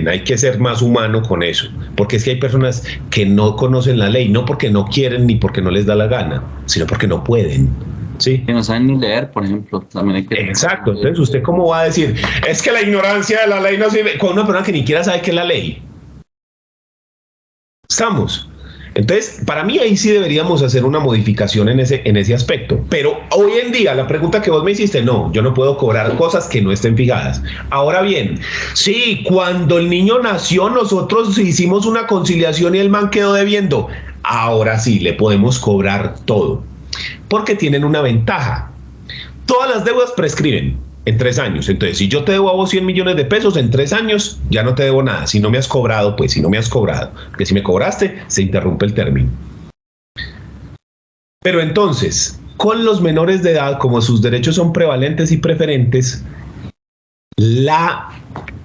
hay que ser más humano con eso, porque es que hay personas que no conocen la ley, no porque no quieren ni porque no les da la gana, sino porque no pueden. ¿Sí? Que no saben ni leer, por ejemplo. También hay que... Exacto. Entonces, ¿usted cómo va a decir? Es que la ignorancia de la ley no sirve con una persona que ni siquiera sabe qué es la ley. Estamos. Entonces, para mí ahí sí deberíamos hacer una modificación en ese aspecto. Pero hoy en día, la pregunta que vos me hiciste, no, yo no puedo cobrar cosas que no estén fijadas. Ahora bien, sí, cuando el niño nació, nosotros hicimos una conciliación y el man quedó debiendo. Ahora sí, le podemos cobrar todo. Porque tienen una ventaja. Todas las deudas prescriben en 3 años. Entonces, si yo te debo a vos 100 millones de pesos, en 3 años ya no te debo nada. Si no me has cobrado, pues si no me has cobrado, porque si me cobraste, se interrumpe el término. Pero entonces, con los menores de edad, como sus derechos son prevalentes y preferentes, la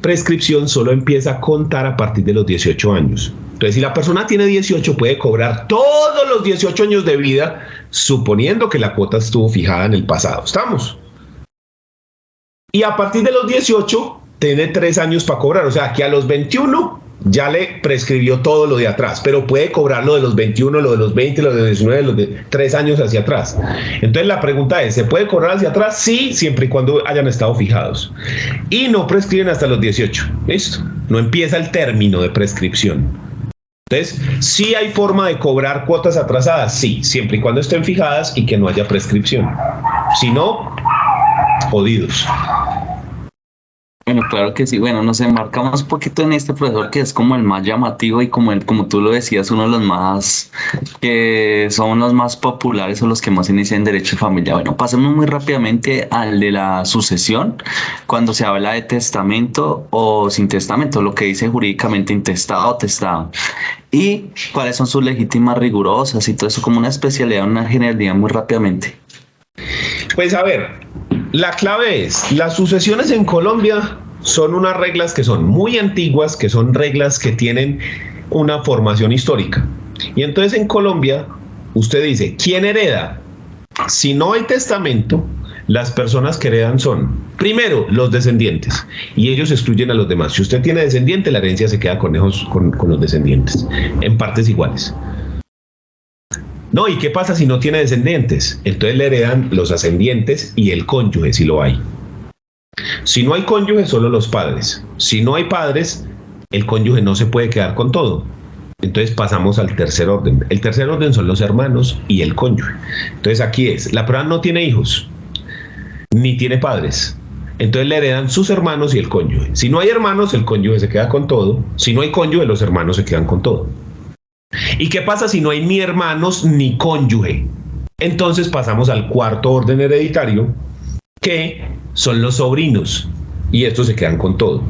prescripción solo empieza a contar a partir de los 18 años. Entonces, si la persona tiene 18, puede cobrar todos los 18 años de vida, suponiendo que la cuota estuvo fijada en el pasado. ¿Estamos? Y a partir de los 18, tiene 3 años para cobrar. O sea, que a los 21 ya le prescribió todo lo de atrás, pero puede cobrar lo de los 21, lo de los 20, lo de los 19, lo de 3 años hacia atrás. Entonces la pregunta es, ¿se puede cobrar hacia atrás? Sí, siempre y cuando hayan estado fijados. Y no prescriben hasta los 18. ¿Listo? No empieza el término de prescripción. Entonces, ¿sí hay forma de cobrar cuotas atrasadas? Sí, siempre y cuando estén fijadas y que no haya prescripción. Si no, jodidos. Bueno, claro que sí. Bueno, nos enmarcamos un poquito en este, profesor, que es como el más llamativo y como tú lo decías, uno de los más, que son los más populares o los que más inician en derecho de familia. Bueno, pasemos muy rápidamente al de la sucesión, cuando se habla de testamento o sin testamento, lo que dice jurídicamente intestado o testado. Y cuáles son sus legítimas rigurosas y todo eso, como una especialidad, una generalidad muy rápidamente. Pues a ver, la clave es, las sucesiones en Colombia son unas reglas que son muy antiguas, que son reglas que tienen una formación histórica. Y entonces en Colombia, usted dice, ¿quién hereda? Si no hay testamento, las personas que heredan son, primero, los descendientes, y ellos excluyen a los demás. Si usted tiene descendiente, la herencia se queda con los descendientes, en partes iguales. No, ¿y qué pasa si no tiene descendientes? Entonces le heredan los ascendientes y el cónyuge, si lo hay. Si no hay cónyuge, solo los padres. Si no hay padres, el cónyuge no se puede quedar con todo. Entonces pasamos al tercer orden. El tercer orden son los hermanos y el cónyuge. Entonces aquí es, la persona no tiene hijos, ni tiene padres. Entonces le heredan sus hermanos y el cónyuge. Si no hay hermanos, el cónyuge se queda con todo. Si no hay cónyuge, los hermanos se quedan con todo. ¿Y qué pasa si no hay ni hermanos ni cónyuge? Entonces pasamos al cuarto orden hereditario, que son los sobrinos, y estos se quedan con todo.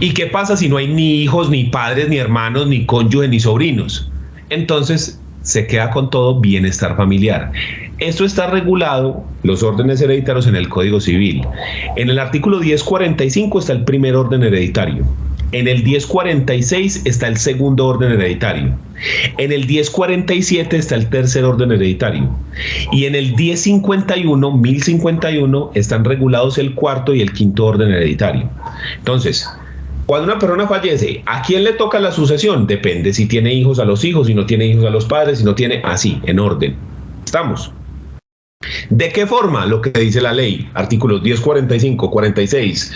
¿Y qué pasa si no hay ni hijos, ni padres, ni hermanos, ni cónyuge, ni sobrinos? Entonces se queda con todo bienestar familiar. Esto está regulado, los órdenes hereditarios, en el Código Civil. En el artículo 1045 está el primer orden hereditario. En el 1046 está el segundo orden hereditario. En el 1047 está el tercer orden hereditario. Y en el 1051 están regulados el cuarto y el quinto orden hereditario. Entonces, cuando una persona fallece, ¿a quién le toca la sucesión? Depende si tiene hijos, a los hijos, si no tiene hijos, a los padres, si no tiene, así, en orden. ¿Estamos? ¿De qué forma? Lo que dice la ley, artículos 1045, 46,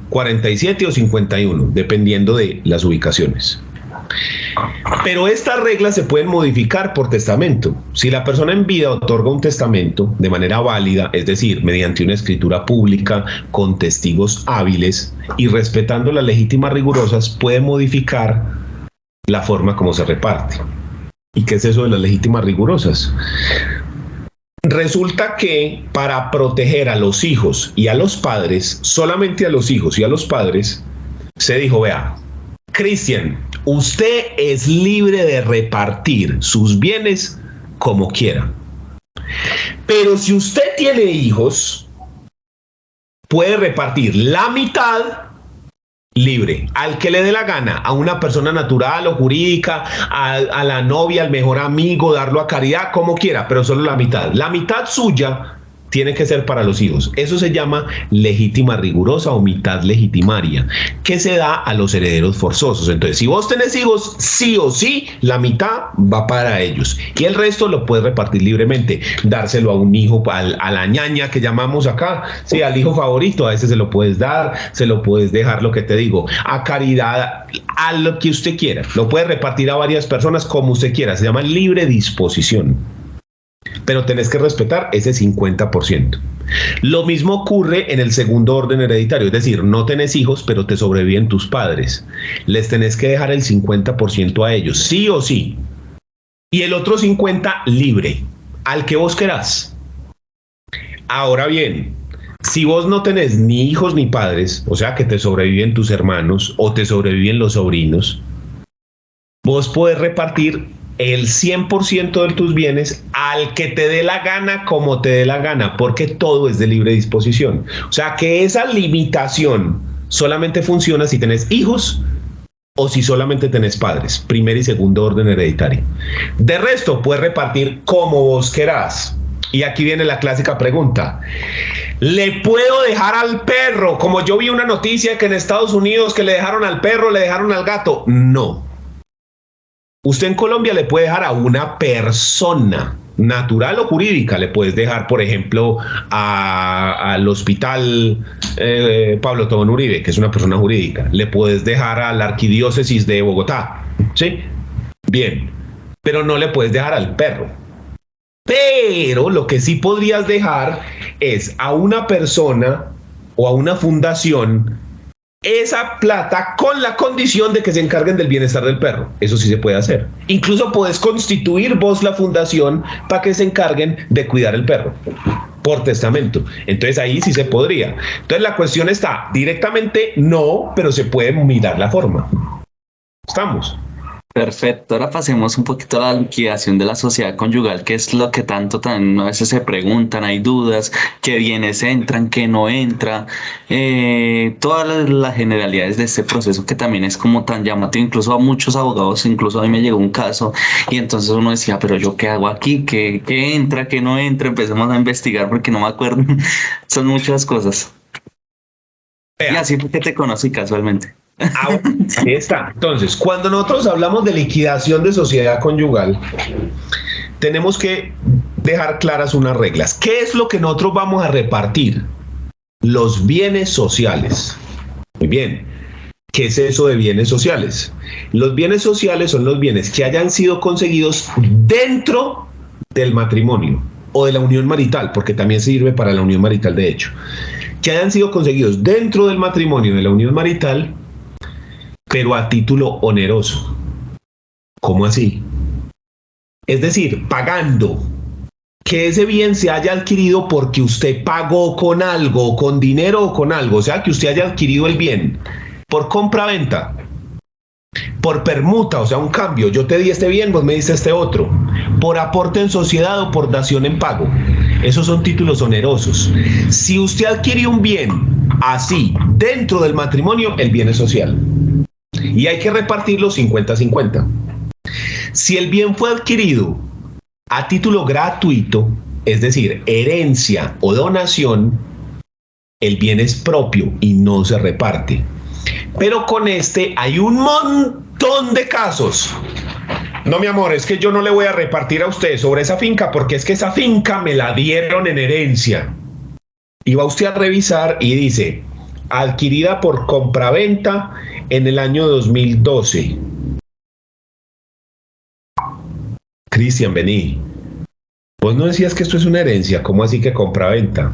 47 o 51, dependiendo de las ubicaciones. Pero estas reglas se pueden modificar por testamento. Si la persona en vida otorga un testamento de manera válida, es decir, mediante una escritura pública, con testigos hábiles y respetando las legítimas rigurosas, puede modificar la forma como se reparte. ¿Y qué es eso de las legítimas rigurosas? Resulta que para proteger a los hijos y a los padres, solamente a los hijos y a los padres, se dijo, vea, Cristian, usted es libre de repartir sus bienes como quiera. Pero si usted tiene hijos, puede repartir la mitad libre, al que le dé la gana, a una persona natural o jurídica, a la novia, al mejor amigo, darlo a caridad, como quiera, pero solo la mitad. La mitad suya tiene que ser para los hijos. Eso se llama legítima rigurosa o mitad legitimaria, que se da a los herederos forzosos. Entonces, si vos tenés hijos, sí o sí, la mitad va para ellos. Y el resto lo puedes repartir libremente. Dárselo a un hijo, a la ñaña que llamamos acá. Sí, al hijo favorito, a ese se lo puedes dar, se lo puedes dejar, lo que te digo, a caridad, a lo que usted quiera. Lo puede repartir a varias personas como usted quiera. Se llama libre disposición. Pero tenés que respetar ese 50%. Lo mismo ocurre en el segundo orden hereditario, es decir, no tenés hijos, pero te sobreviven tus padres. Les tenés que dejar el 50% a ellos, sí o sí. Y el otro 50% libre, al que vos querás. Ahora bien, si vos no tenés ni hijos ni padres, o sea que te sobreviven tus hermanos o te sobreviven los sobrinos, vos podés repartir el 100% de tus bienes al que te dé la gana, como te dé la gana, porque todo es de libre disposición. O sea que esa limitación solamente funciona si tenés hijos o si solamente tenés padres, primer y segundo orden hereditario. De resto, puedes repartir como vos querás. Y aquí viene la clásica pregunta. ¿Le puedo dejar al perro? Como yo vi una noticia que en Estados Unidos que le dejaron al perro, le dejaron al gato. No. Usted en Colombia le puede dejar a una persona, natural o jurídica. Le puedes dejar, por ejemplo, al hospital Pablo Tobón Uribe, que es una persona jurídica. Le puedes dejar a la arquidiócesis de Bogotá, ¿sí? Bien, pero no le puedes dejar al perro. Pero lo que sí podrías dejar es a una persona o a una fundación esa plata con la condición de que se encarguen del bienestar del perro. Eso sí se puede hacer. Incluso puedes constituir vos la fundación para que se encarguen de cuidar el perro por testamento. Entonces ahí sí se podría. Entonces la cuestión está, directamente no, pero se puede mirar la forma. ¿Estamos? Perfecto, ahora pasemos un poquito a la liquidación de la sociedad conyugal, que es lo que tanto también a veces se preguntan, hay dudas, qué bienes entran, qué no entra, todas las generalidades de este proceso que también es como tan llamativo, incluso a muchos abogados, incluso a mí me llegó un caso y entonces uno decía, pero yo qué hago aquí, qué entra, qué no entra, empecemos a investigar porque no me acuerdo, son muchas cosas. Y así fue que te conocí casualmente. Ahí está. Entonces, cuando nosotros hablamos de liquidación de sociedad conyugal, tenemos que dejar claras unas reglas. ¿Qué es lo que nosotros vamos a repartir? Los bienes sociales. Muy bien. ¿Qué es eso de bienes sociales? Los bienes sociales son los bienes que hayan sido conseguidos dentro del matrimonio o de la unión marital, porque también sirve para la unión marital de hecho. Que hayan sido conseguidos dentro del matrimonio de la unión marital, pero a título oneroso. ¿Cómo así? Es decir, pagando. Que ese bien se haya adquirido porque usted pagó con algo, con dinero o con algo. O sea, que usted haya adquirido el bien por compra-venta, por permuta, o sea, un cambio. Yo te di este bien, vos me diste este otro. Por aporte en sociedad o por dación en pago. Esos son títulos onerosos. Si usted adquirió un bien así dentro del matrimonio, el bien es social. Y hay que repartirlo 50-50. Si el bien fue adquirido a título gratuito, es decir, herencia o donación, el bien es propio y no se reparte. Pero con este hay un montón de casos. No, mi amor, es que yo no le voy a repartir a usted sobre esa finca porque es que esa finca me la dieron en herencia. Y va usted a revisar y dice, adquirida por compraventa en el año 2012. Cristian, vení. Vos no decías que esto es una herencia, ¿cómo así que compraventa?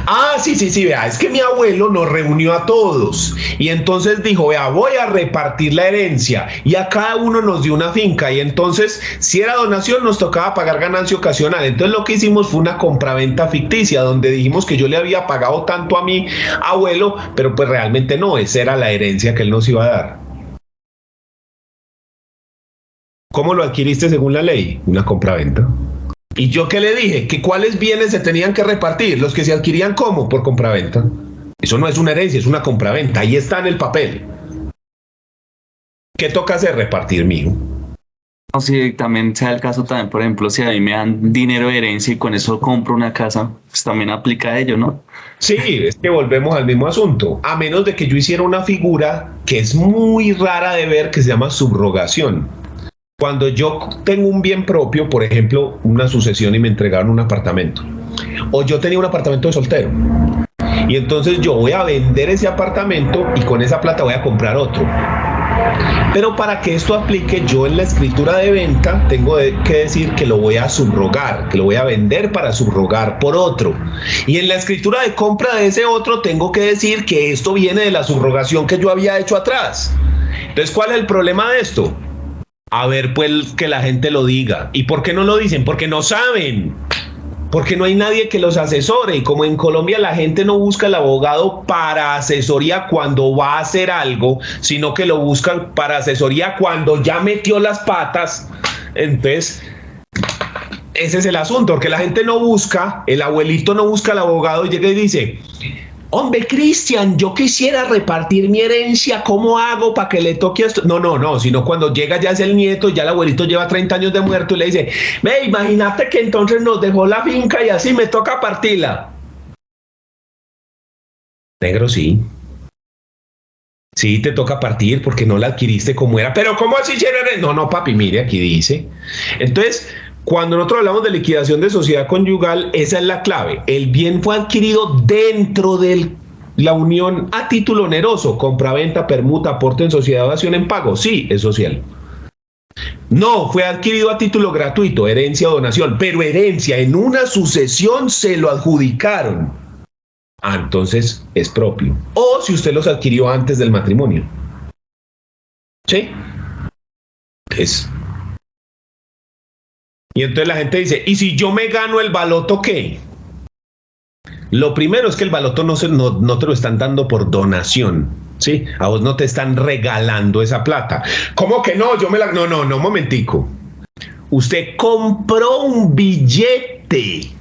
Ah, sí, vea, es que mi abuelo nos reunió a todos y entonces dijo, vea, voy a repartir la herencia y a cada uno nos dio una finca y entonces si era donación nos tocaba pagar ganancia ocasional. Entonces lo que hicimos fue una compraventa ficticia donde dijimos que yo le había pagado tanto a mi abuelo, pero pues realmente no, esa era la herencia que él nos iba a dar. ¿Cómo lo adquiriste según la ley? Una compraventa. ¿Y yo qué le dije? ¿Que cuáles bienes se tenían que repartir? Los que se adquirían ¿cómo? Por compraventa. Eso no es una herencia, es una compraventa. Ahí está en el papel. ¿Qué toca hacer? Repartir, mijo. O si también sea el caso también, por ejemplo, si a mí me dan dinero de herencia y con eso compro una casa, pues también aplica a ello, ¿no? Sí, es que volvemos al mismo asunto, a menos de que yo hiciera una figura que es muy rara de ver, que se llama subrogación. Cuando yo tengo un bien propio, por ejemplo, una sucesión y me entregaron un apartamento, o yo tenía un apartamento de soltero, y entonces yo voy a vender ese apartamento y con esa plata voy a comprar otro. Pero para que esto aplique, yo en la escritura de venta tengo que decir que lo voy a subrogar, que lo voy a vender para subrogar por otro. Y en la escritura de compra de ese otro tengo que decir que esto viene de la subrogación que yo había hecho atrás. Entonces, ¿cuál es el problema de esto? A ver, pues que la gente lo diga. ¿Y por qué no lo dicen? Porque no saben. Porque no hay nadie que los asesore, y como en Colombia la gente no busca al abogado para asesoría cuando va a hacer algo, sino que lo buscan para asesoría cuando ya metió las patas. Entonces ese es el asunto, porque la gente no busca, el abuelito no busca al abogado y llega y dice: hombre, Cristian, yo quisiera repartir mi herencia, ¿cómo hago para que le toque esto? No, sino cuando llega ya es el nieto, ya el abuelito lleva 30 años de muerto y le dice: ve, imagínate que entonces nos dejó la finca y así me toca partirla. Negro, sí. Sí, te toca partir porque no la adquiriste como era. Pero ¿cómo así? No, papi, mire, aquí dice. Entonces, cuando nosotros hablamos de liquidación de sociedad conyugal, esa es la clave. El bien fue adquirido dentro de la unión a título oneroso, compraventa, permuta, aporte en sociedad, dación en pago. Sí, es social. No, fue adquirido a título gratuito, herencia o donación, pero herencia en una sucesión se lo adjudicaron. Entonces es propio. O si usted los adquirió antes del matrimonio. ¿Sí? Y entonces la gente dice: ¿y si yo me gano el baloto qué? Lo primero es que el baloto no te lo están dando por donación, ¿sí? A vos no te están regalando esa plata. ¿Cómo que no? No, momentico. Usted compró un billete.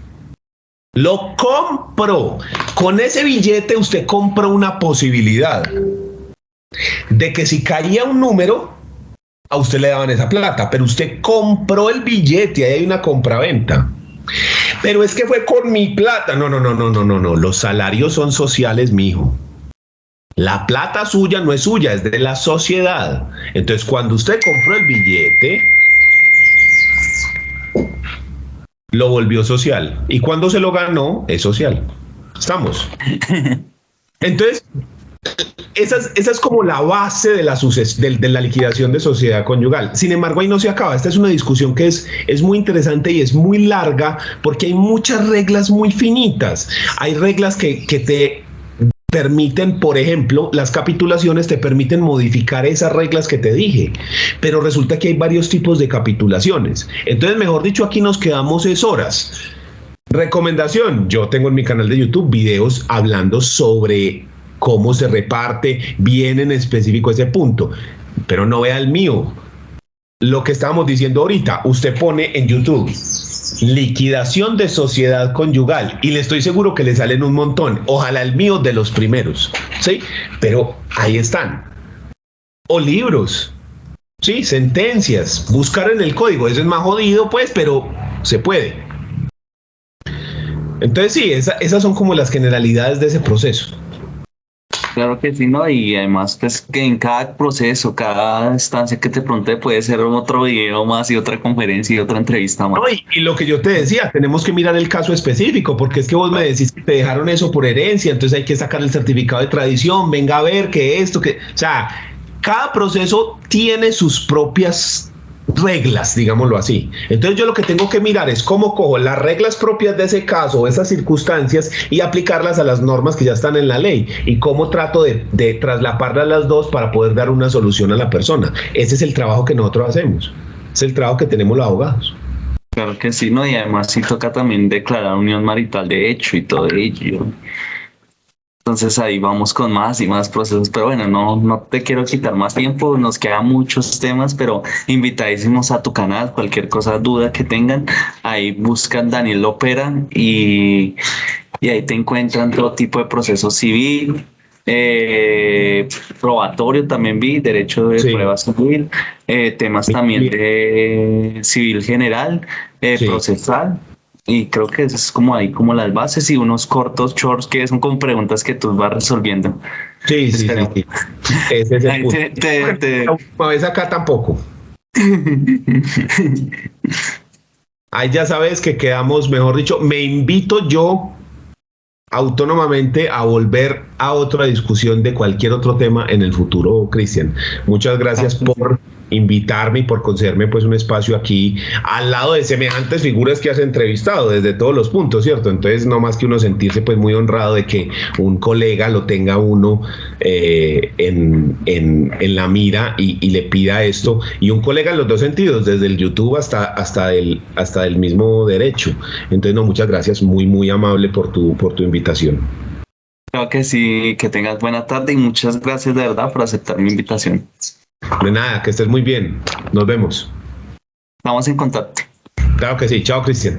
Lo compró. Con ese billete usted compró una posibilidad de que si caía un número, a usted le daban esa plata, pero usted compró el billete, ahí hay una compraventa. Pero es que fue con mi plata. No. Los salarios son sociales, mijo. La plata suya no es suya, es de la sociedad. Entonces, cuando usted compró el billete, lo volvió social. Y cuando se lo ganó, es social. ¿Estamos? Entonces, esa es como la base de la liquidación de sociedad conyugal. Sin embargo, ahí no se acaba. Esta es una discusión que es muy interesante y es muy larga porque hay muchas reglas muy finitas. Hay reglas que te permiten, por ejemplo, las capitulaciones te permiten modificar esas reglas que te dije, pero resulta que hay varios tipos de capitulaciones. Entonces, mejor dicho, aquí nos quedamos horas. Recomendación: yo tengo en mi canal de YouTube videos hablando sobre cómo se reparte bien en específico ese punto, pero no vea el mío. Lo que estábamos diciendo ahorita, usted pone en YouTube liquidación de sociedad conyugal y le estoy seguro que le salen un montón. Ojalá el mío de los primeros, ¿sí? Pero ahí están. O libros, ¿sí? Sentencias, buscar en el código. Eso es más jodido, pues, pero se puede. Entonces sí, esas son como las generalidades de ese proceso. Claro que sí, ¿no? Y además, pues que en cada proceso, cada instancia que te pregunte puede ser otro video más y otra conferencia y otra entrevista más. No, y lo que yo te decía, tenemos que mirar el caso específico, porque es que vos me decís que te dejaron eso por herencia, entonces hay que sacar el certificado de tradición, venga a ver que esto, que... O sea, cada proceso tiene sus propias reglas, digámoslo así. Entonces yo lo que tengo que mirar es cómo cojo las reglas propias de ese caso o esas circunstancias y aplicarlas a las normas que ya están en la ley y cómo trato de traslaparlas las dos para poder dar una solución a la persona. Ese es el trabajo que nosotros hacemos, es el trabajo que tenemos los abogados. Claro que sí, ¿no? Y además sí toca también declarar unión marital de hecho y todo ello. Entonces ahí vamos con más y más procesos, pero bueno, no te quiero quitar más tiempo, nos quedan muchos temas, pero invitadísimos a tu canal, cualquier cosa, duda que tengan, ahí buscan Daniel Lopera y ahí te encuentran todo tipo de proceso civil, probatorio también vi, derecho de Sí. prueba civil, temas también de civil general, Sí. procesal. Y creo que eso es como ahí, como las bases y unos cortos shorts que son como preguntas que tú vas resolviendo. Sí, sí, sí, Esperemos. sí. Ese es el Ahí punto. te- te- La última vez acá tampoco. Ahí ya sabes que quedamos, mejor dicho, me invito yo autónomamente a volver a otra discusión de cualquier otro tema en el futuro, Cristian. Muchas gracias por invitarme y por concederme pues un espacio aquí al lado de semejantes figuras que has entrevistado desde todos los puntos, ¿cierto? Entonces no más que uno sentirse pues muy honrado de que un colega lo tenga uno en la mira y le pida esto, y un colega en los dos sentidos, desde el YouTube hasta el mismo derecho. Entonces no, muchas gracias, muy amable por tu invitación. Creo que sí, que tengas buena tarde y muchas gracias de verdad por aceptar mi invitación. De nada, que estés muy bien. Nos vemos. Estamos en contacto. Claro que sí. Chao, Cristian.